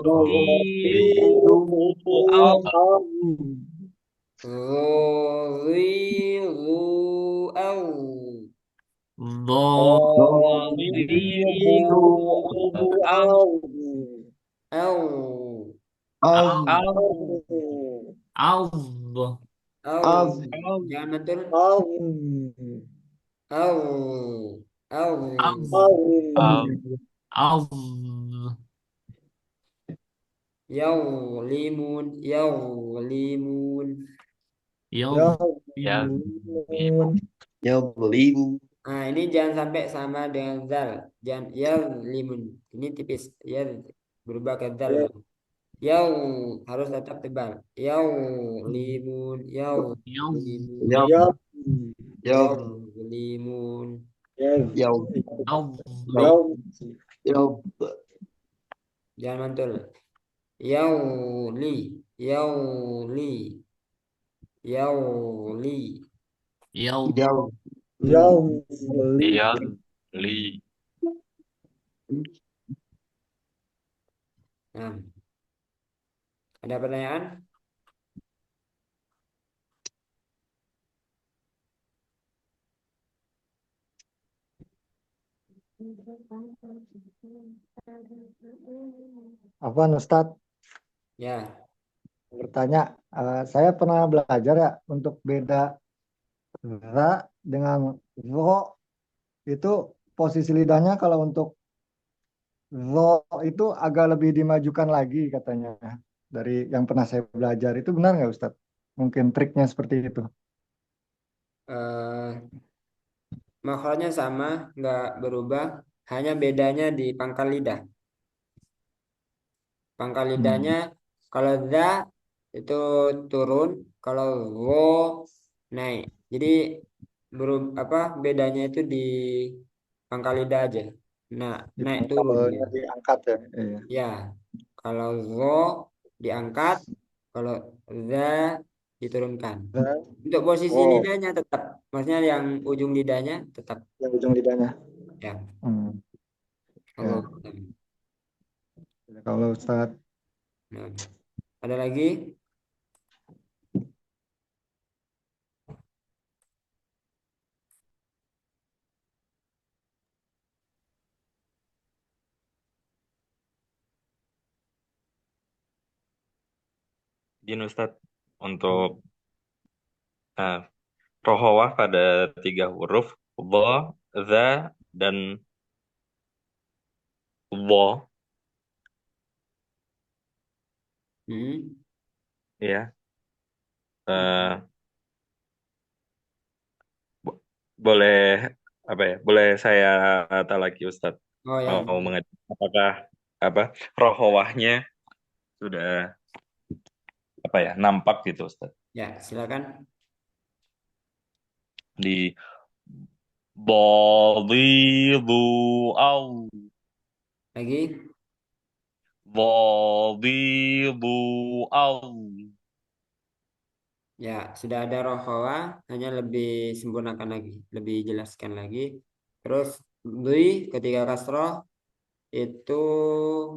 Dodidu al. Dodidu al. do, Dodidu al. Al. az, az, Al. az, Jangan betul. az, Al. Al. az, Al. az, Yawlimun. Yawlimun. yau, Ya. yadribu, Nah, ini jangan sampai sama dengan zal. Jangan yawlimun. Ini tipis. Ya berubah ke zal. Yaw harus tetap tebal. Yawlimun. yau, Yawlimun. yad, ya, yad, Yawlimun. ya, yad, az, ya, yad, Jangan mantul. Yawli. Yawli. Yawli. yau, yad, ya, Ya. Li. Nah, ada pertanyaan? Apa Ustadz Ya. bertanya, saya pernah belajar ya untuk beda za dengan zo itu posisi lidahnya kalau untuk zo itu agak lebih dimajukan lagi katanya dari yang pernah saya belajar itu benar nggak Ustadz? Mungkin triknya seperti itu. eh Makhrajnya sama, nggak berubah. Hanya bedanya di pangkal lidah. Pangkal lidahnya kalau za itu turun, kalau wo naik. Jadi bedanya itu di pangkal lidah aja. Nah, Di naik turun ya. pangkalnya diangkat ya. Iya. Ya, kalau wo diangkat, kalau za diturunkan. Za, Untuk posisi wo lidahnya tetap, maksudnya yang ujung lidahnya tetap yang ujung lidahnya. ya. Hmm, Allah. ya. Kalau Ustadz Nah, ada lagi? Gini Ustadz, untuk eh, rohawah pada 3 huruf, dha, za, dan dha, Hmm. ya. Eh, bo- boleh apa ya? Boleh saya tahu lagi Ustadz, Oh ya, mau mengetahui apakah apa rohawahnya sudah apa ya nampak gitu Ustadz ya silakan. di Dhadhidu au Lagi. Dhadhidu au. Ya, sudah ada rohawa, hanya lebih sempurnakan lagi, lebih jelaskan lagi. Terus dui ketika kasroh itu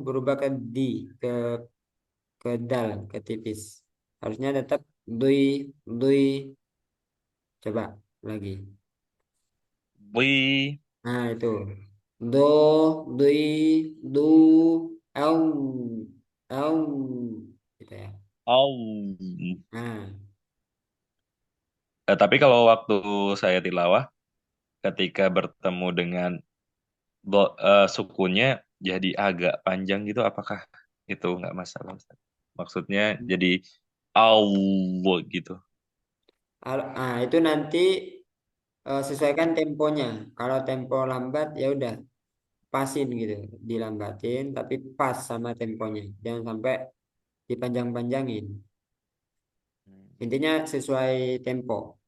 berubah ke di, ke dal, ke tipis. Harusnya tetap dui, dui. Coba lagi. Dhi. Nah, itu. Do, dui, du, au, au, gitu ya. Au. Nah, Tapi kalau waktu saya tilawah, ketika bertemu dengan sukunnya jadi agak panjang gitu, apakah itu nggak masalah, Ustaz? Maksudnya jadi au gitu. itu nanti sesuaikan temponya. Kalau tempo lambat ya udah pasin gitu, dilambatin tapi pas sama temponya. Jangan sampai dipanjang-panjangin. Intinya sesuai tempo.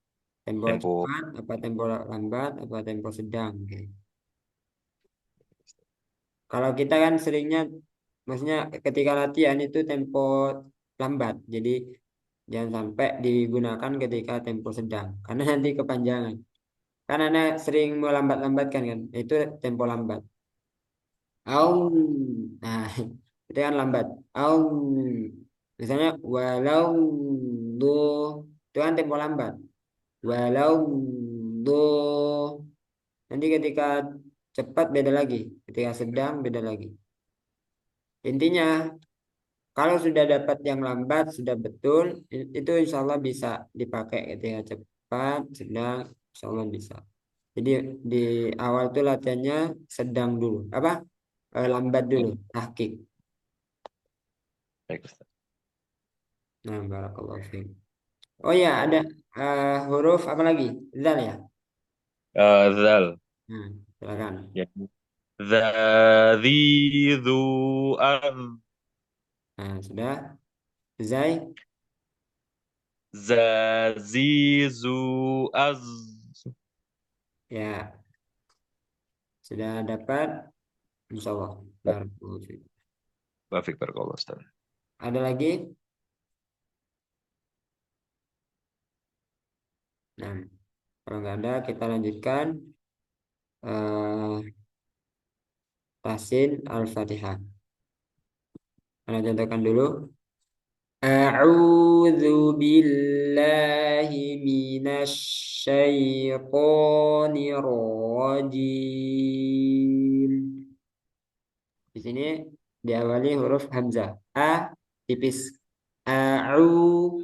Tempo Tempo. cepat, apa tempo lambat, apa tempo sedang. Gitu. Kalau kita kan seringnya, maksudnya ketika latihan itu tempo lambat. Jadi jangan sampai digunakan ketika tempo sedang. Karena nanti kepanjangan. Kan Anda sering melambat-lambatkan kan. Itu tempo lambat. Aum. Nah, itu kan lambat. Aum. Misalnya walau do itu kan tempo lambat. Walau do nanti ketika cepat beda lagi, ketika sedang beda lagi. Intinya kalau sudah dapat yang lambat sudah betul itu insya Allah bisa dipakai ketika cepat, sedang, insya Allah bisa. Jadi di awal tuh latihannya sedang dulu, apa lambat dulu, tahqiq. Baik, Ustaz. Nah, barakallahu fiik. Oh ya, ada huruf apa lagi? Zal ya. Zal. Nah, silakan. Jadi za, zi, zu, az, Nah, sudah. Zai. za, zi, zu, az. Ya, sudah dapat. Insya Allah. Barakallahu fiik. Bafik barakallah, Ustaz. Ada lagi? Nah, kalau nggak ada, kita lanjutkan eh Tasin Al-Fatihah. Kita contohkan dulu. A'udzu billahi minasy syaithanir rajim. Di sini diawali huruf hamzah. A tipis. A'u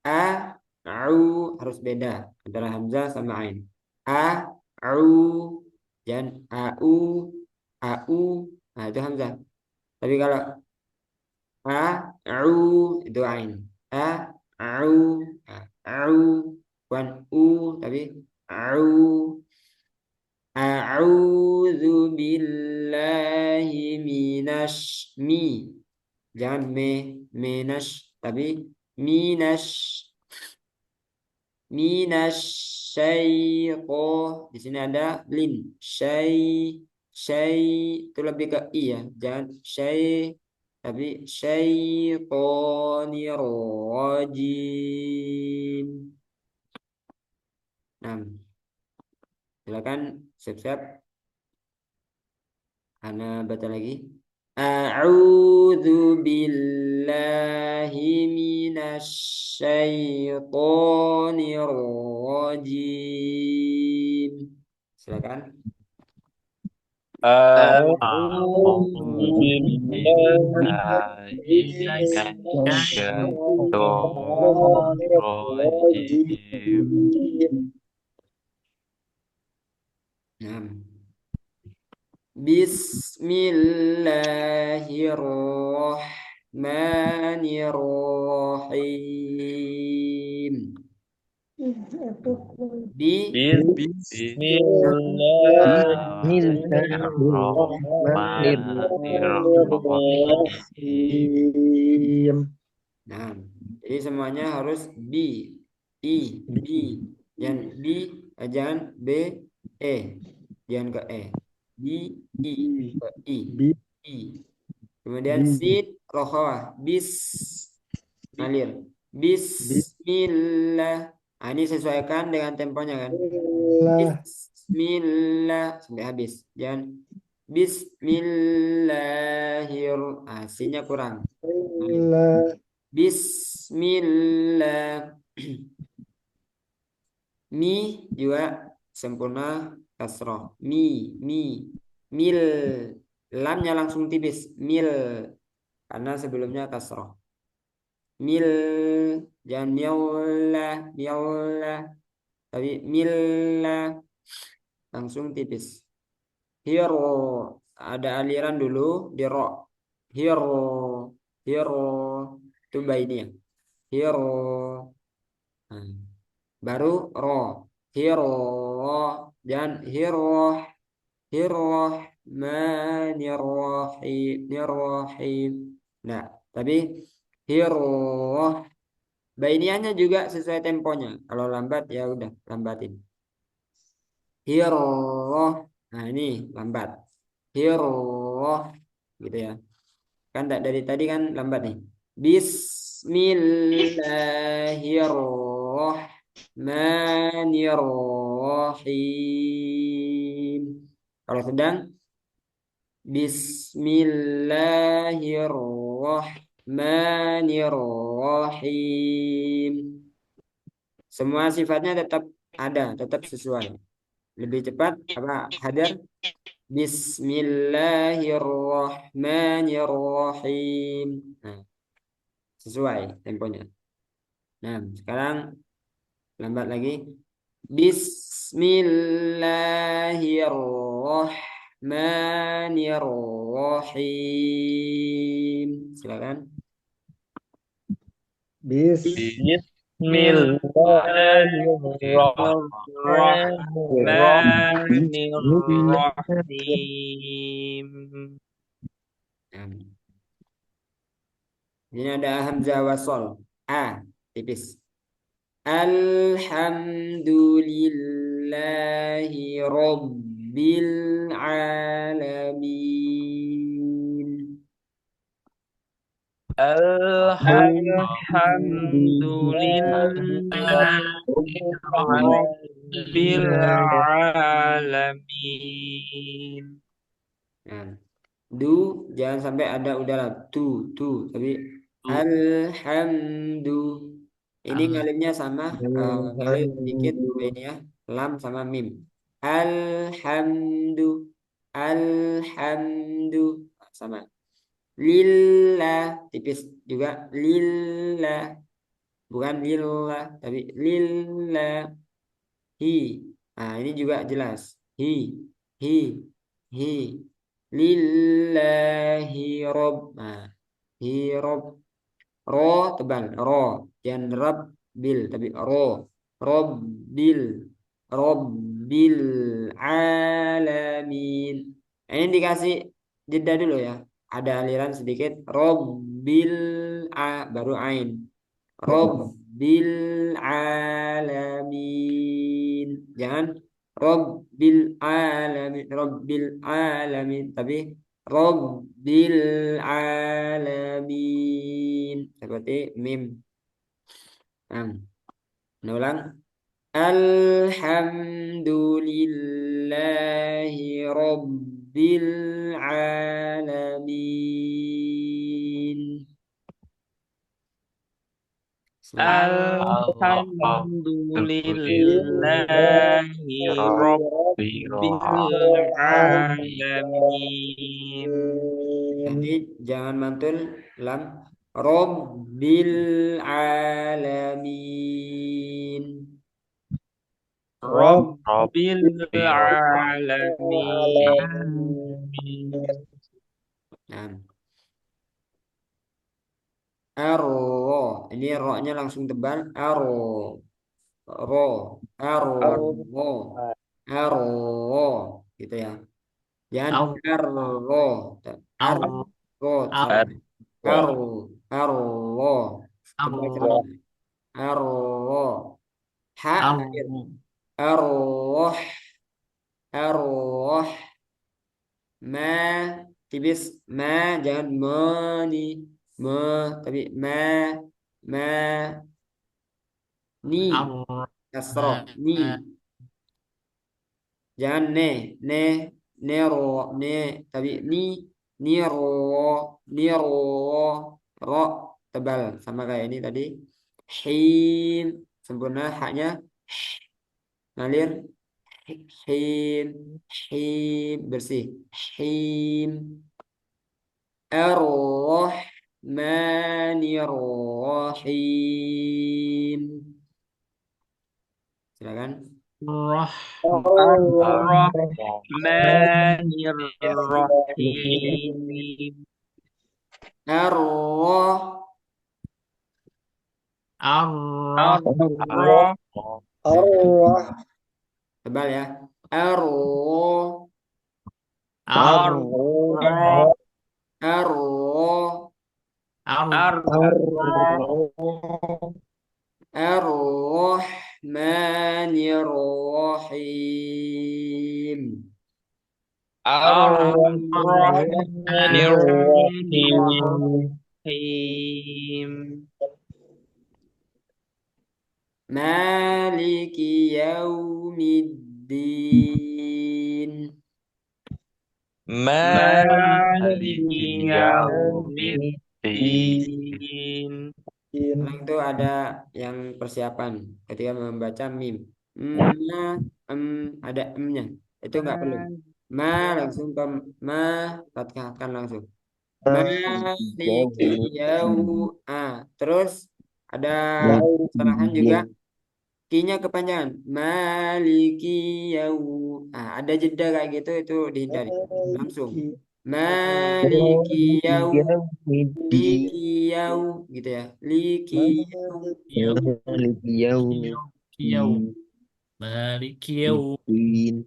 a au harus beda antara hamzah sama ain. Au dan au. Nah, itu hamzah. Tapi kalau au itu ain. Au au bukan tapi au. A'udzu billahi jangan minas tapi minas minas di sini ada lin syai itu lebih ke i ya, jangan syai tapi syaitonir rajim. Nah, silakan siap-siap. Ana baca lagi. A'udzu billahi minasy syaithanir rajim. Silakan. A'udzu أعوذ billahi بالله من الشيطان الرجيم Nah. Bismillahirrahmanirrahim. Bi Bismillahirrahmanirrahim. Bismillahirrahmanirrahim. Nah, jadi semuanya harus bi, jangan jangan b, e, jangan ke e, bi, i, ke i, Bi, i. Kemudian bi, sin, rohawah, ngalir, Bismillah. Nah, ini sesuaikan dengan temponya kan. bismillah, Bismillah sampai habis. Jangan Bismillahir. Sinnya kurang. bismillah, Bismillah. Mi juga sempurna kasroh. Mi. Mil. Lamnya langsung tipis. Mil. Karena sebelumnya kasroh. Mil. Jangan milah. Milah. Tapi milah. Langsung tipis. Hero. Ada aliran dulu di ro. Hero. Hero. Itu ini ya. Hero. Nah, baru ro. Hero. Dan hero. Bismillahirrahmanirrahim. Nah, tapi hero bainiannya juga sesuai temponya. Kalau lambat ya udah lambatin. Hero. Nah, ini lambat. Hero gitu ya. Kan dari tadi kan lambat nih. Bismillahirrahmanirrahim. Kalau sedang Bismillahirrahmanirrahim. Semua sifatnya tetap ada, tetap sesuai. Lebih cepat apa hadir? Bismillahirrahmanirrahim. Nah, sesuai temponya. Nah, sekarang lambat lagi. Bismillahirrahmanirrahim. Silakan. Bis. Bismillahirrahmanirrahim. Nah, ini ada hamzah wasol. A tipis. Alhamdulillahi Rabbil Alamin. Alhamdulillahirabbil alamin. Nah, du jangan sampai ada udara tu tapi alhamdu. Ini ngalimnya sama ngalih sedikit ini ya, lam sama mim. Alhamdu alhamdu sama. Lillah tipis juga lillah, bukan lillah tapi lillah. Hi. Nah, ini juga jelas. Hi. Hi. Lillahi rob. Nah, hi rob. Ro tebal. Ro. Jangan rab bil tapi ro. Rob bil. Rob bil alamin. Ini dikasih jeda dulu ya. Ada aliran sedikit. Rob bil a baru ain. Rabbil alamin. Jangan Rabbil alamin, tapi Rabbil alamin. Seperti mim. Nah, ulang. Alhamdulillahi Rabbil alamin. Alhamdulillahi rabbil alamin. Jadi jangan mantul lam. Rabbil alamin. Rabbil alamin. Nah, arro. Ini ro-nya langsung tebal. Arro. Ro. Arro. Arro. Gitu ya. Jangan arro. Arro. Arro. Arro. Tebal cerama. Arro. Ha. Arroh. Arroh. Ma. Tipis. Ma. Jangan me nih. Me. Tapi ma. Ma. Ni. Kasroh. Ni. Jangan ne. Ne. Nero. Ne. Tapi ni. Niro. Niro. Ro. Tebal. Sama kayak ini tadi. Hin. Sempurna. Haknya. Ngalir. Him, him bersih. Him. Ar-Rahmanir-Rahim. Silakan. Ar-Rahmanir-Rahim. Ar-Rah. Ar-Rah. Ar-Rah. Allah. Tebal ya. Ar-Rah. Ar-Rah. Ar-Rah. Ar-Rah. Ar-Rah. Ar-Rahmanir-Rahim. Ar-Rahmanir-Rahim. Maliki yaumiddin. Maliki Yaumiddin. yaumiddin. Sekarang itu ada yang persiapan ketika membaca mim. Ma, ada emnya. Itu enggak perlu. Ma langsung ke ma, fathahkan langsung. Maliki yau. Terus ada kesalahan juga. Kinya kepanjangan. Maliki yau. Ada jeda kayak gitu itu dihindari. Langsung. Maliki yau. Liki yau gitu ya. Liki yau. Maliki Yaum. Maliki yaumiddin.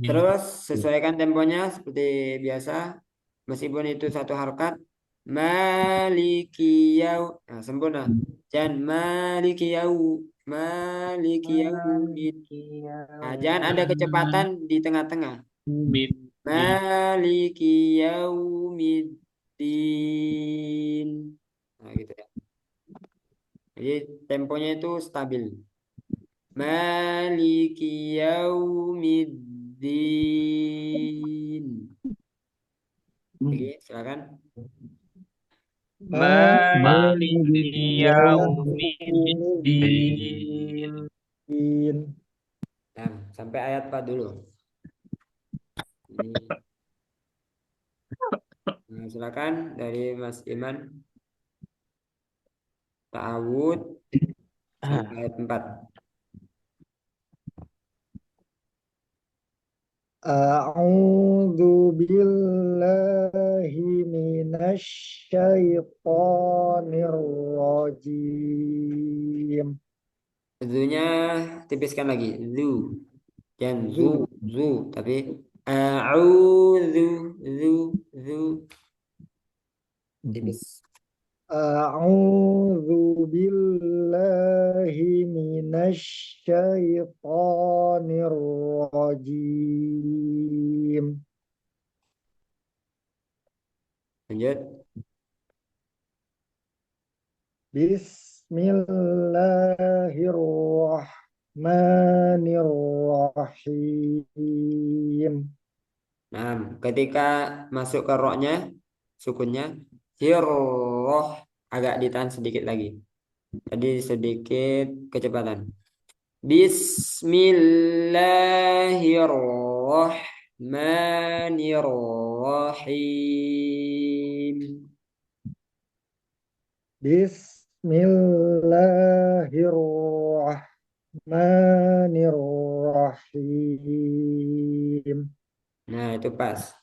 Terus sesuaikan temponya seperti biasa. Meskipun itu satu harokat. Maliki yau. Sempurna. Jangan maliki yau. Maliki yaumid. Jangan ada kecepatan di tengah-tengah. Maliki yaumiddin. Gitu ya. Jadi temponya itu stabil. Maliki yaumiddin. Oke, silakan. Maliki yaumiddin. Nah, sampai ayat 4 dulu. Ini. Nah, silakan dari Mas Iman. Ta'awud sampai ayat 4. A'udzu billahi minasy syaithanir rajim. Zunya tipiskan lagi. Zu. Jangan zu, zu, tapi a'udzu, zu. Tipis. A'udzu billahi minasy syaithanir rajim. Lanjut. Bismillahirrahmanirrahim. Nah, ketika masuk ke roknya, sukunnya, hirroh agak ditahan sedikit lagi. Tadi sedikit kecepatan. Bismillahirrahmanirrahim. Bismillahirrahmanirrahim. Nah, itu pas.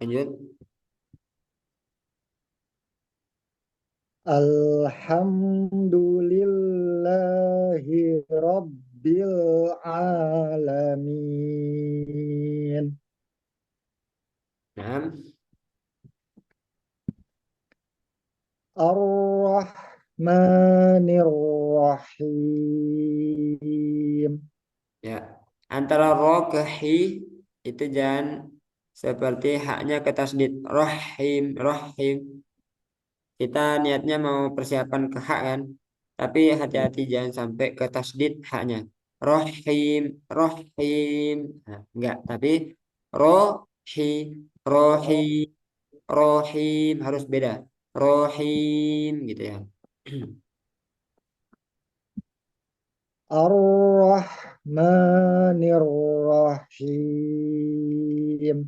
Lanjut. Alhamdulillahi Rabbil Alamin. Nah, Ar-Rahmanir-Rahim. ya. Antara ro ke hi itu jangan seperti haknya ke tasdid. Rahim, rahim. Kita niatnya mau persiapan ke hak kan. Tapi hati-hati jangan sampai ke tasdid haknya. Rahim, rahim. Nah, enggak, tapi rohi, rohi, rohim harus beda. Rohim gitu ya. Ar-Rahmanir Rahim.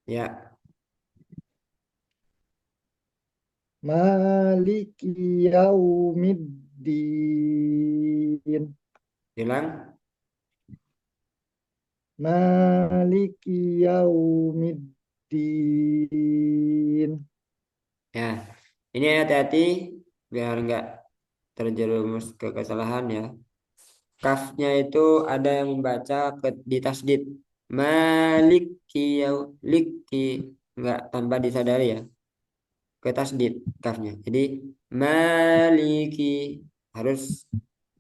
Ya, Maliki Yaumiddin. bilang. Maliki Yaumiddin. Ya, ini hati-hati biar nggak terjerumus ke kesalahan ya. Kafnya itu ada yang membaca di tasdid. Maliki liki nggak tanpa disadari ya. Ke tasdid kafnya. Jadi maliki harus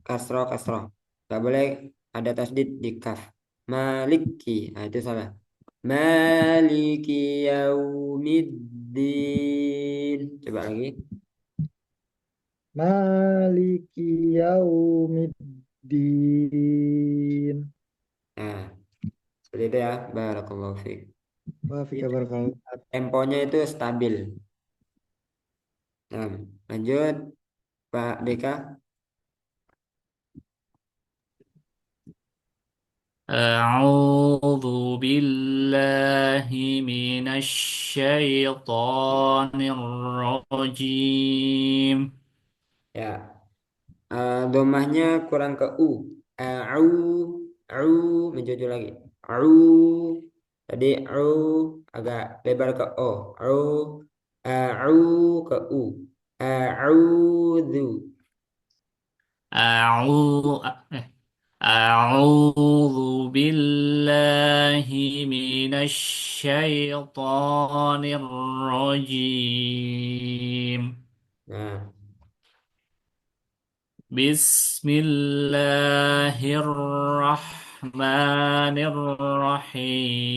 kasroh kasroh. Nggak boleh ada tasdid di kaf. Maliki, nah itu salah. Maliki yaumiddin. Coba lagi. Maliki Yaumiddin. Nah, seperti itu ya. Barakallahu fiik. Wah, Ini fika barakallah. temponya itu stabil. Nah, lanjut Pak Deka. أعوذ بالله من الشيطان الرجيم. Ya, domahnya kurang ke u. Au, au, menjujur lagi. Au, tadi au agak lebar ke o. Au, au ke u. A'udzu. أعوذ أعوذ بالله من الشيطان الرجيم. Nah, بسم الله الرحمن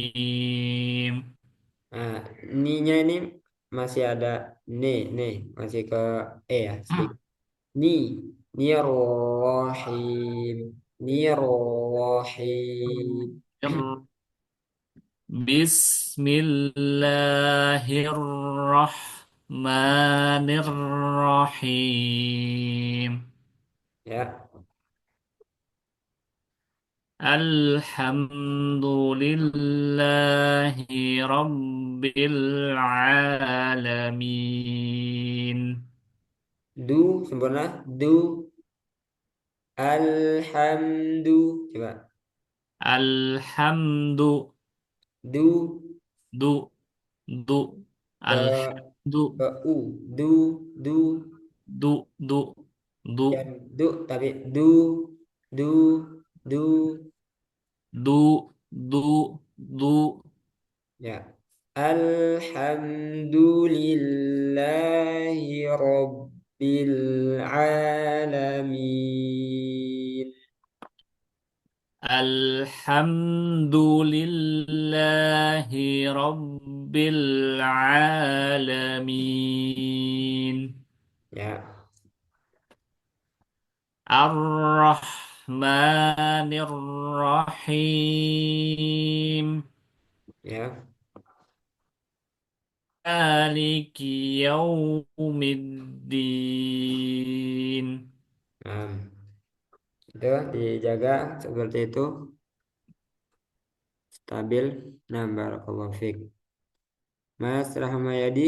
الرحيم. nah, ni-nya ini masih ada ne, masih ke e ya sedikit. Ni, nirrohim, nirrohim. بسم الله الرحمن الرحيم. Ya, الحمد لله رب العالمين. du sempurna, du, alhamdu, coba, الحمد du دو دو ke الحمد u, du, دو دو دو dan du tapi du, du, دو دو دو ya. Alhamdulillahi Rabbil Alamin. الحمد لله رب العالمين. Ya, الرحمن الرحيم. ya. مالك يوم الدين. Nah, itu dijaga seperti itu stabil. Nah, barakallahu fiik. Mas Rahmayadi,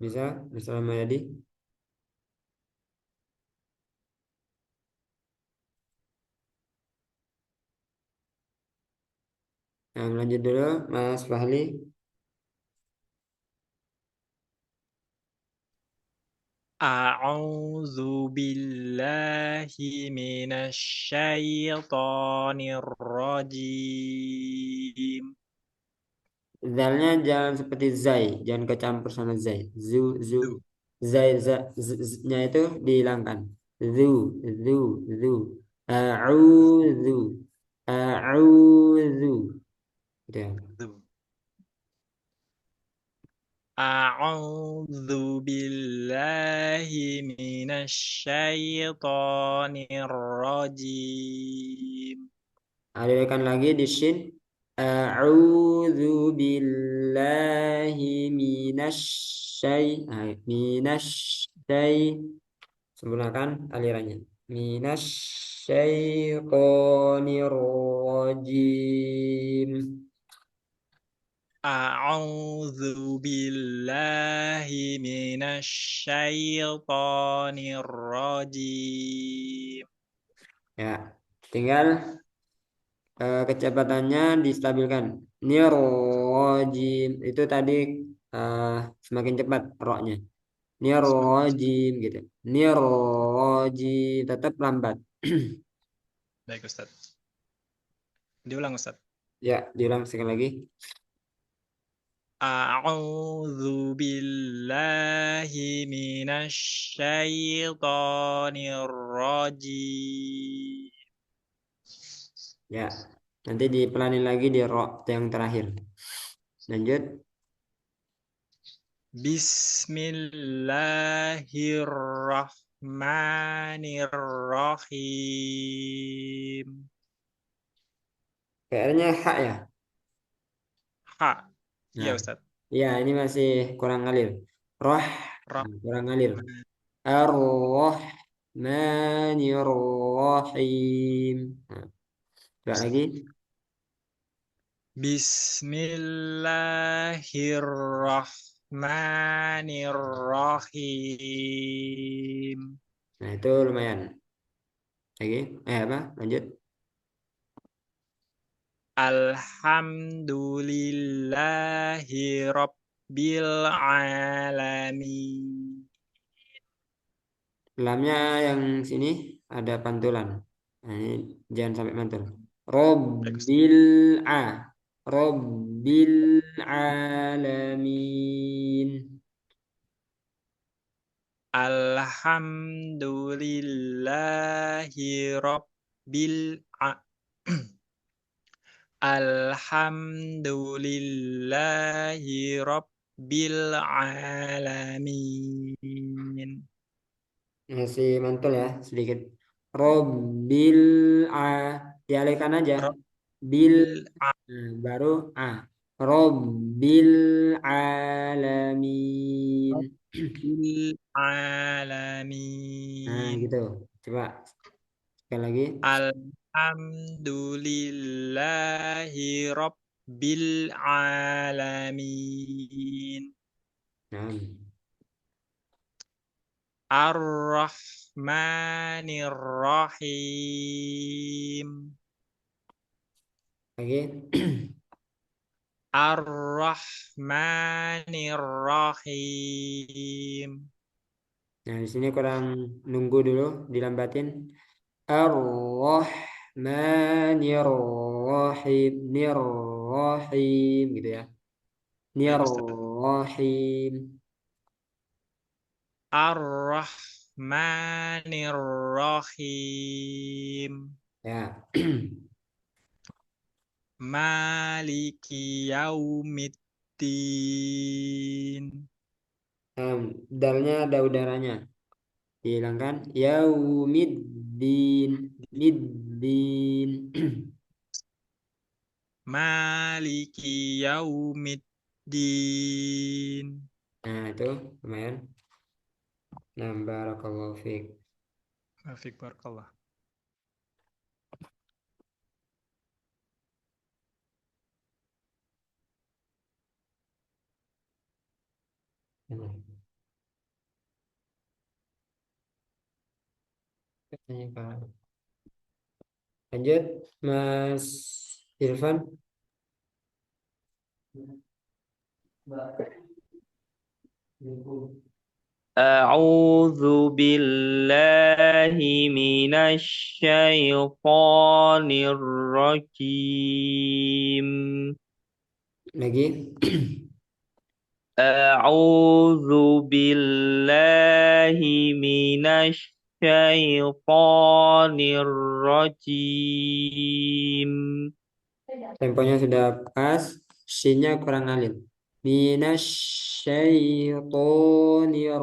bisa Mas Rahmayadi? Nah, lanjut dulu Mas Fahli. أعوذ بالله من الشيطان الرجيم. Zalnya jangan seperti zai, jangan kecampur sama zai. Zu, ذو zai, nya itu dihilangkan. Zu, zu, zu. A'udzu, a'udzu. Gitu ya. ذو أعوذ بالله من الشيطان الرجيم. Alirkan lagi di shin. A'udzu billahi minasy sempurnakan alirannya. Minasyaitonir rajim. A'udzu billahi minasyaitonir rajim. Ya, tinggal kecepatannya distabilkan. Nirrojim itu tadi eh, semakin cepat roknya. Nirrojim gitu. Nirrojim tetap lambat. Baik, Ustadz. Diulang, Ustadz. Ya, diulang sekali lagi. A'udzu billahi minasyaitonir rajim. Ya, nanti dipelanin lagi di rok yang terakhir. Lanjut. Bismillahirrahmanirrahim. Kayaknya hak ya. Ha. Iya, Nah, Ustadz. ya ini masih kurang ngalir. Roh, kurang ngalir. Rahman. Ar-Rahmanir-Rahim. Nah, coba lagi. Bismillahirrahmanirrahim. Nah, itu lumayan. Lagi. Apa? Lanjut. Alhamdulillahi Rabbil Alamin. Lamnya yang sini ada pantulan. Nah, ini jangan sampai mantul. Baik, Ustaz. Robbil A. Robbil alamin. Alhamdulillahi Rabbil Alhamdulillahi Rabbil Alamin. Masih mantul ya sedikit. Robbil A. Dialihkan aja. Bil Rabbil baru A. Robbil alamin. Nah, Alamin. gitu. Coba sekali lagi. Alhamdulillahi Rabbil Alamin. Nah, Ar-Rahmanir-Rahim. lagi. Ar-Rahmanir-Rahim. Nah, di sini kurang nunggu dulu, dilambatin. Ar-Rahmanir-Rahim, Nir-Rahim gitu ya. Baik, Ustaz. Nir-Rahim. Ar-Rahmanir-Rahim. Ya. Maliki yaumiddin. Dalnya ada udaranya. Dihilangkan. Yaumiddin. Middin. Maliki yaumiddin. Nah, itu lumayan. Nah, barakallahu fiik. Afik barakallah. Hmm. Lanjut, Mas Irfan. أعوذ بالله من الشيطان الرجيم Lagi. أعوذ بالله من الشيطان الرجيم Temponya sudah pas, sinnya kurang ngalir. Minasyaitonir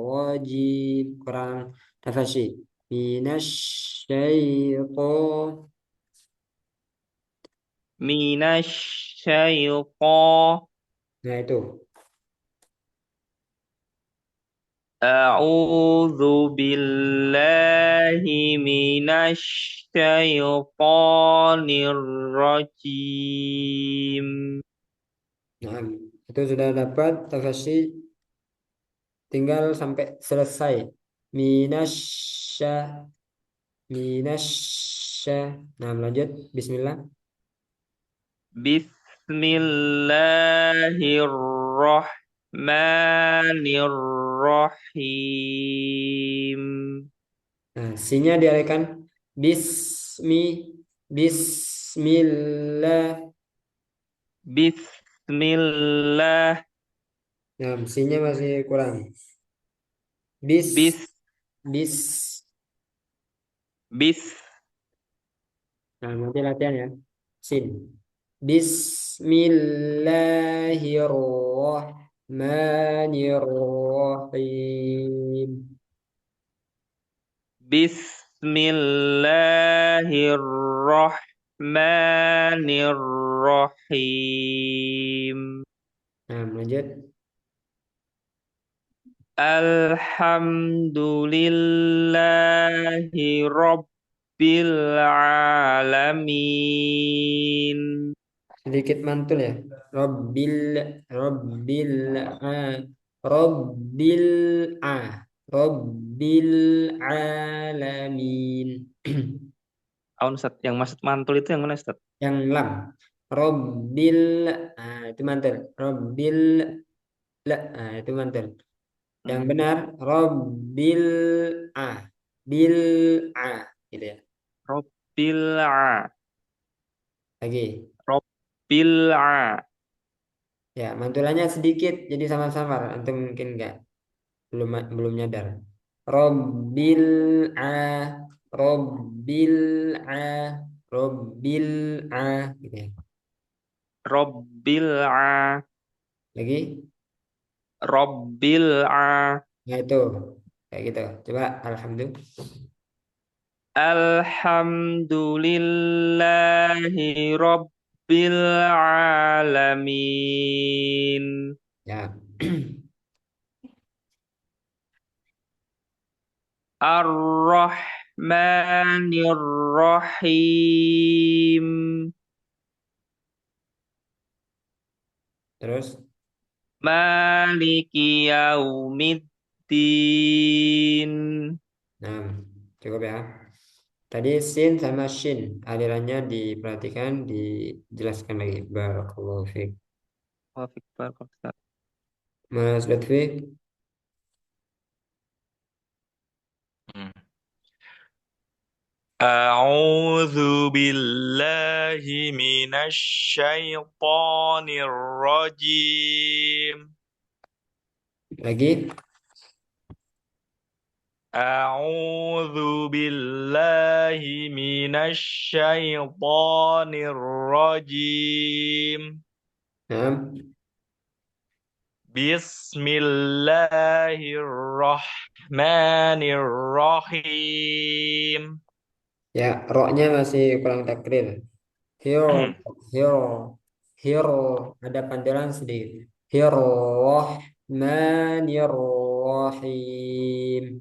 rajim. Kurang tafasyi. Minasyaiton. minasyaiton. Nah itu. A'udzu billahi minasyaitonir rajim. Nah, itu sudah dapat tafsir, tinggal sampai selesai. Minasya, minasya. Nah, lanjut. Bismillah. Bismillahirrahmanirrahim. Nah, sinya dialihkan bismi, bismillah. Bismillah. Nah, sinya masih kurang. Bis, Bis. bis. Bis. Nah, nanti latihan ya. Sin. Bismillahirrahmanirrahim. Bismillahirrahmanirrahim. Nah, lanjut. Alhamdulillahi Rabbil Alamin. Sedikit mantul ya. Robbil, Robbil a, Robbil a, Robbil alamin. Aun Ustaz, yang maksud mantul itu yang mana Ustaz? Yang lam. Robbil, itu mantul. Robbil la, itu mantul. Yang benar Robbil a, bil a, gitu ya. Rabbil A. Lagi. Rabbil A. Ya, mantulannya sedikit jadi samar-samar. Antum mungkin enggak belum belum nyadar. Robbil a, Robbil a, Robbil a, gitu ya. Rabbil A. Lagi. Rabbil A. Nah itu kayak gitu. Coba alhamdulillah. Alhamdulillahi Rabbil Alamin. Ya. Ar-Rahmanir-Rahim. Terus. Maliki Yaumiddin. Nah, cukup ya. Tadi sin sama shin alirannya diperhatikan, dijelaskan lagi. Barakallahu fiik. Wafik Ustaz. Mas Lutfi. Hmm. A'udzu billahi minasyaitonir rajim. Lagi. A'udzu billahi minasyaitonir rajim. Nah, Bismillahirrahmanirrahim. ya, roknya masih kurang takrir. Hero, hero, hero. Ada pantulan sedikit. Hero, rahmanirrahim.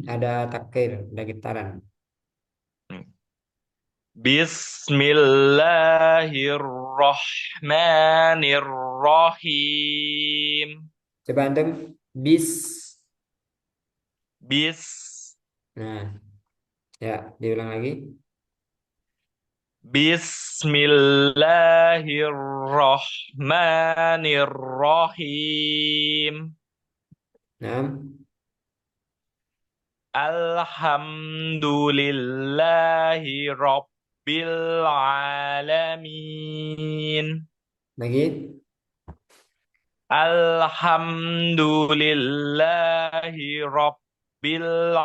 Ada takrir, ada getaran. Bismillahirrahmanirrahim. Coba antum bis. Bis Nah, ya, diulang lagi. Bismillahirrahmanirrahim. Nah, Alhamdulillahi Rabbil Alamin. lagi. Alhamdulillahi Rabbil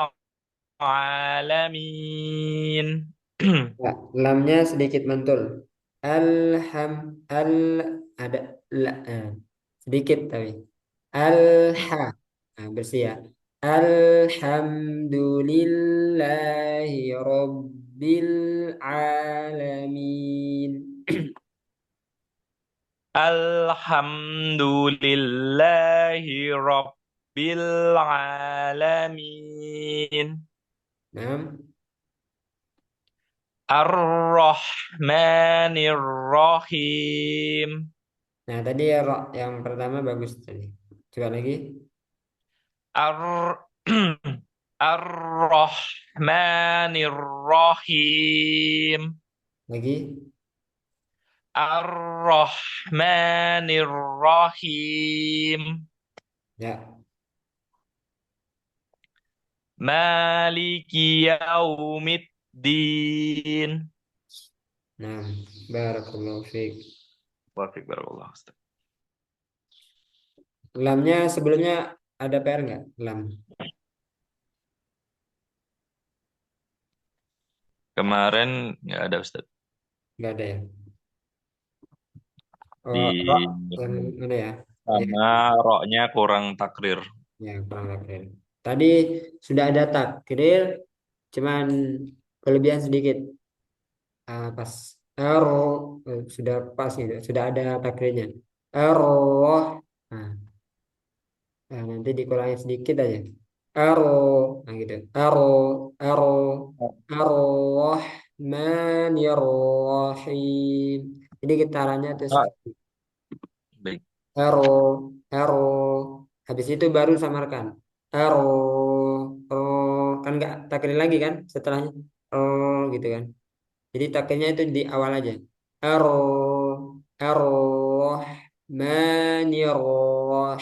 Alamin. Ya, lamnya sedikit mantul. Al, ada la, sedikit tapi. Alha, nah, bersih ya. Alhamdulillahi Rabbil Alamin. Alhamdulillahi Rabbil Alamin. Nah, Ar-Rahmanir Rahim. nah tadi ya yang pertama bagus tadi. Coba lagi. Ar Ar-Rahmanir Rahim. Lagi. Ar-Rahmanir Rahim. Ya. Maliki Yaumiddin. Nah, barakallahu fiik. Wafik barakallah. Ustaz. Lamnya sebelumnya ada PR nggak? Lam. Kemarin nggak ada Ustaz. Nggak ada ya. Oh, ro. Di Yang mana ya? Ya, sama roknya kurang takrir. ya kurang takrir. Tadi sudah ada takrir, cuman kelebihan sedikit. Pas sudah pas gitu, sudah ada takrirnya. Roh. Nah, nanti dikurangi sedikit aja. Nah gitu. Aro, Ar-Rahmanir-Rahim. Jadi getarannya tuh Ah, baik. aro, aro. Habis itu baru samarkan. Aro, ro. Kan nggak takrir lagi kan setelahnya. Gitu kan. Jadi takdirnya itu di awal aja.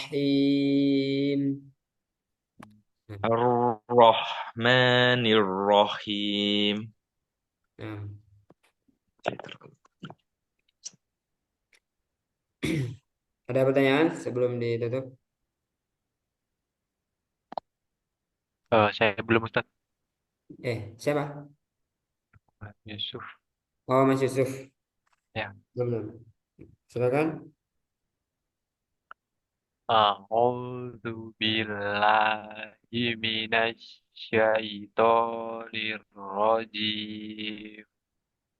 Ar-Rahmanir-Rahim. Ar-Rahmanir Rahim. Nah, ada pertanyaan sebelum ditutup? Saya belum Ustaz. Siapa? Yusuf. Oh, Mas Yusuf. Ya. Belum. Silakan. A'udzu billahi minasyaitonir rajim.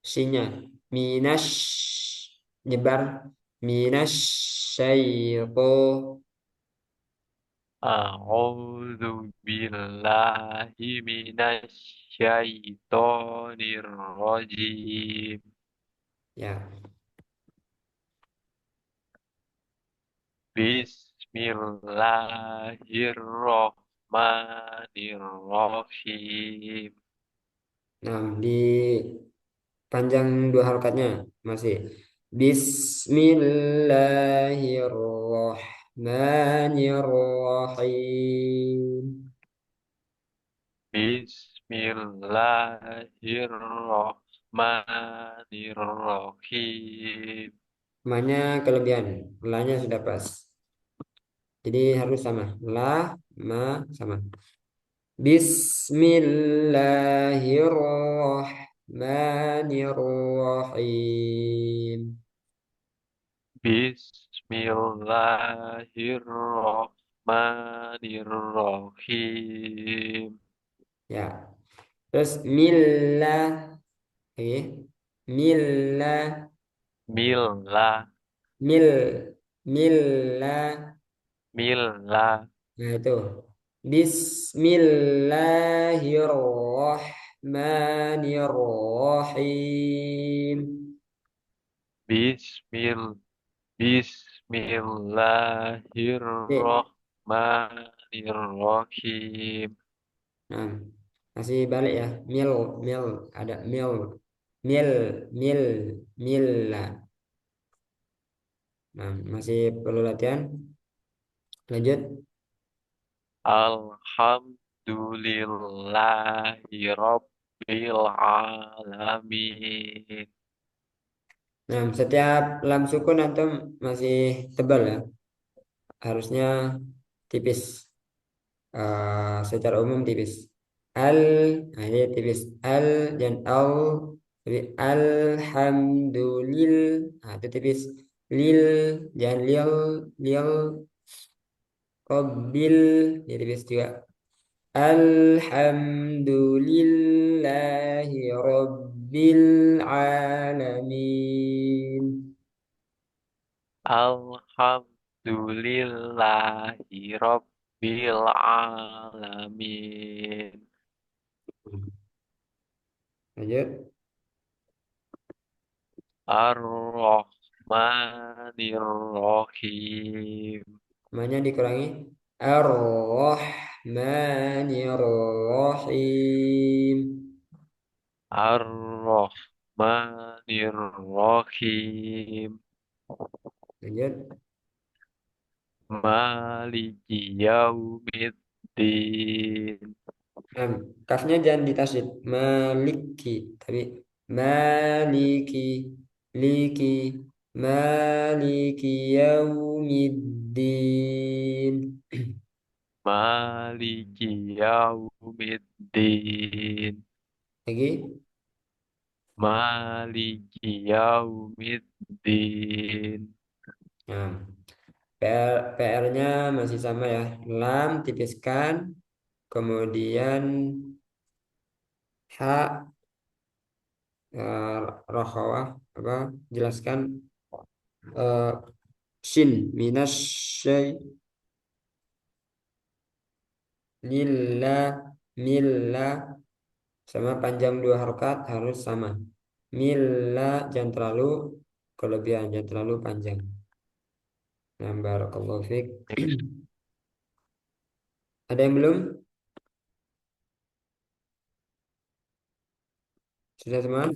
Sinya. Minas. Nyebar. Minas syaiton. A'udzu billahi minasyaitonir rajim. Ya. Bismillahirrahmanirrahim. Nah, di panjang dua harokatnya masih. Bismillahirrahmanirrahim. Bismillahirrahmanirrahim. Namanya kelebihan. Lanya sudah pas. Jadi harus sama. La, ma, sama. Bismillahirrahmanirrahim. Bismillahirrahmanirrahim. Ya. Terus millah. Oke. Millah. Millah, Mil. Millah. millah. Nah itu. Bismillahirrahmanirrahim. Bismil, Oke. Bismillahirrahmanirrahim. Nah, masih balik ya. Mil, mil, ada mil, mil, mil, mil lah. Nah, masih perlu latihan. Lanjut. Alhamdulillahi Rabbil Alamin. Nah, setiap lam sukun antum masih tebal ya. Harusnya tipis. Secara umum tipis. Al, nah ini tipis. Al dan al, tapi alhamdulillah, nah itu tipis. Lil dan lil, lil, qabil, ini tipis juga. Alhamdulillahi Rabbil Alamin. Alhamdulillahi Rabbil Alamin. Lanjut. Ar-Rahmanir-Rahim. Namanya dikurangi. Ar-Rahmanir-Rahim. Ar-Rahmanir-Rahim. Lanjut. Maliki Yaumiddin. Nah, kafnya jangan ditasydid. Maliki. Tapi maliki. Liki. Maliki yaumiddin. Maliki Yaumiddin. Lagi. Maliki Yaumiddin. Nah, PR-nya masih sama ya. Lam tipiskan. Kemudian ha rokhawah apa jelaskan eh, shin minas syai lillah millah sama panjang dua harokat harus sama. Millah jangan terlalu kelebihan, jangan terlalu panjang. Nah, barakallahu fiik. Ada yang belum? Sudah teman?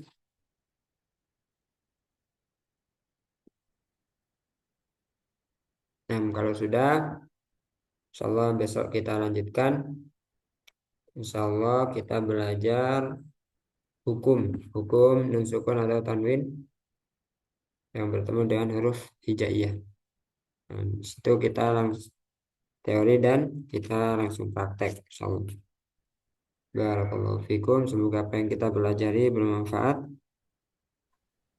Nah, kalau sudah, insyaallah besok kita lanjutkan. Insyaallah kita belajar hukum, hukum nun sukun atau tanwin yang bertemu dengan huruf hijaiyah. Nah, di situ kita langsung teori dan kita langsung praktek. Insyaallah. Barakallahu fikum. Semoga apa yang kita pelajari bermanfaat.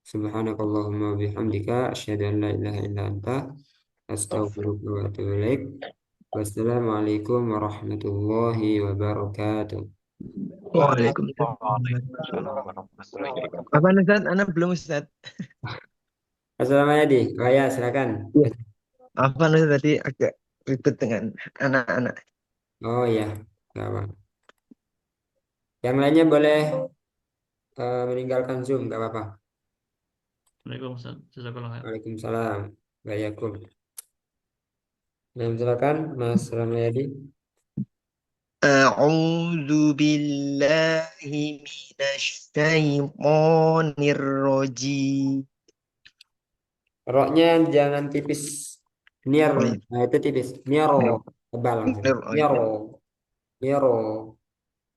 Subhanakallahumma bihamdika asyhadu an la ilaha illa anta astaghfiruka wa atubu ilaik. Wassalamualaikum warahmatullahi wabarakatuh. Waalaikumsalam. Waalaikumsalam warahmatullahi wabarakatuh. Apa Ustaz? Anak belum Ustaz. Assalamualaikum. Oh ya, silakan. Iya. Apa Ustaz tadi agak ribet dengan anak-anak. Oh ya, nggak apa. Yang lainnya boleh meninggalkan Zoom, nggak apa-apa. Waalaikumsalam. Jazakallah khair. Waalaikumsalam. Bayakum. Nah, silakan Mas Ramayadi. A'udzu billahi minasyaitonir rajim. Roknya jangan tipis. Nier. Oh, iya. Nah, itu tipis. Niero. Tebal langsung. Oh, iya. Niero. Niero.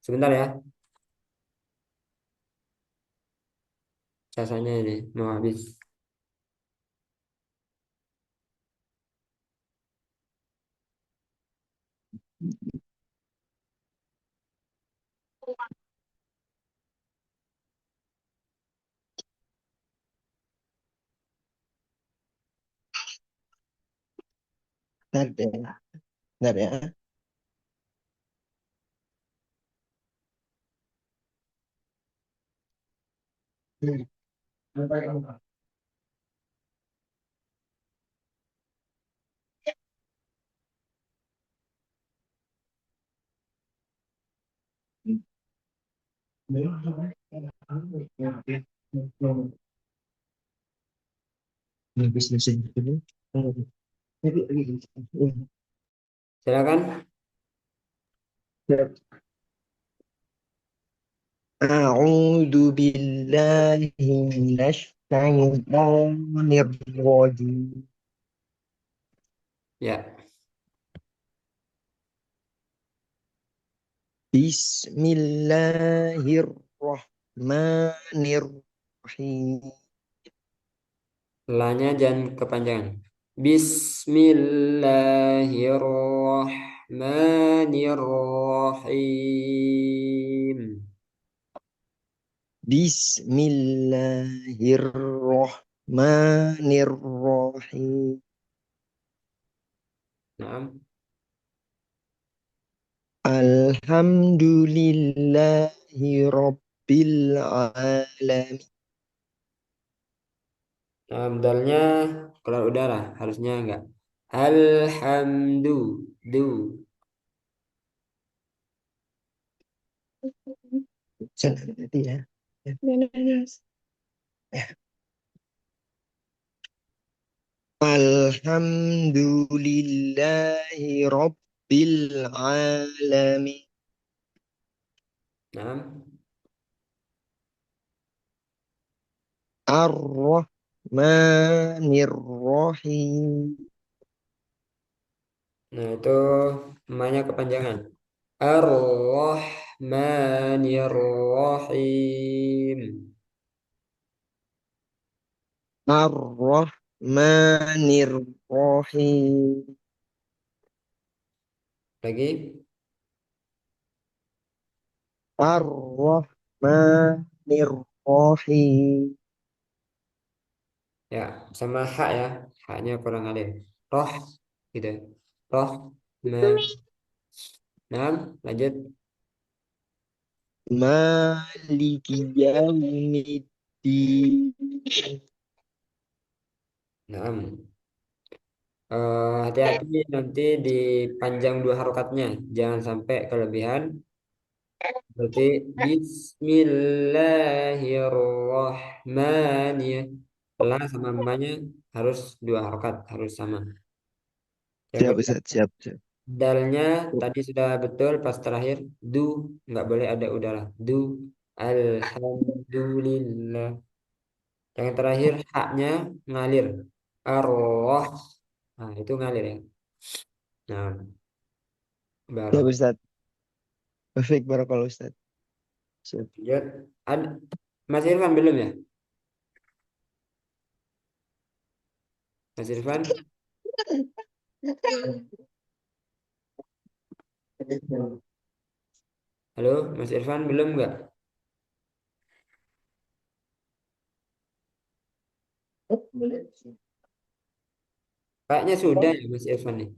Sebentar ya. Casanya ini mau habis. Bentar ya. Bentar ya. Silakan. A'udzu billahi minasyaitonir rajim. Ya. Bismillahirrahmanirrahim. Lanya jangan kepanjangan. Bismillahirrahmanirrahim. Bismillahirrahmanirrahim. Nah, Alhamdulillahi rabbil alamin. dalnya keluar udara, harusnya enggak. Alhamdu, du. Nanti ya. Alhamdulillahi Rabbil Alamin. Nah, Ar-Rahmanir Rahim. nah itu namanya kepanjangan. Ar-Rahmanir Rahim. Ar-Rahmanir Rahim. Lagi. Ar-Rahmanir Rahim. Ya, sama hak ya. Haknya kurang alir. Roh, gitu. Roh, nah, lanjut. Maliki yaumiddin. Nah, hati-hati nanti dipanjang dua harokatnya. Jangan sampai kelebihan. Berarti Bismillahirrahmanirrahim. La sama mamanya harus dua harokat, harus sama. Yang Siap, kedua, Ustaz. Siap, siap. dalnya tadi sudah betul pas terakhir. Du, nggak boleh ada udara. Du, alhamdulillah. Yang terakhir haknya ngalir. Arroh. Nah, itu ngalir ya. Nah, Siap, baru. Ustaz. Perfect, barakallah, Ustaz. Siap. Lanjut. Ada, Mas Irfan belum ya? Mas Irfan? Halo, Mas Irfan belum nggak? Kayaknya sudah ya Mas Irfan nih.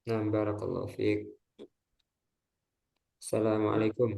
Nah, barakallahu fiik. Assalamualaikum.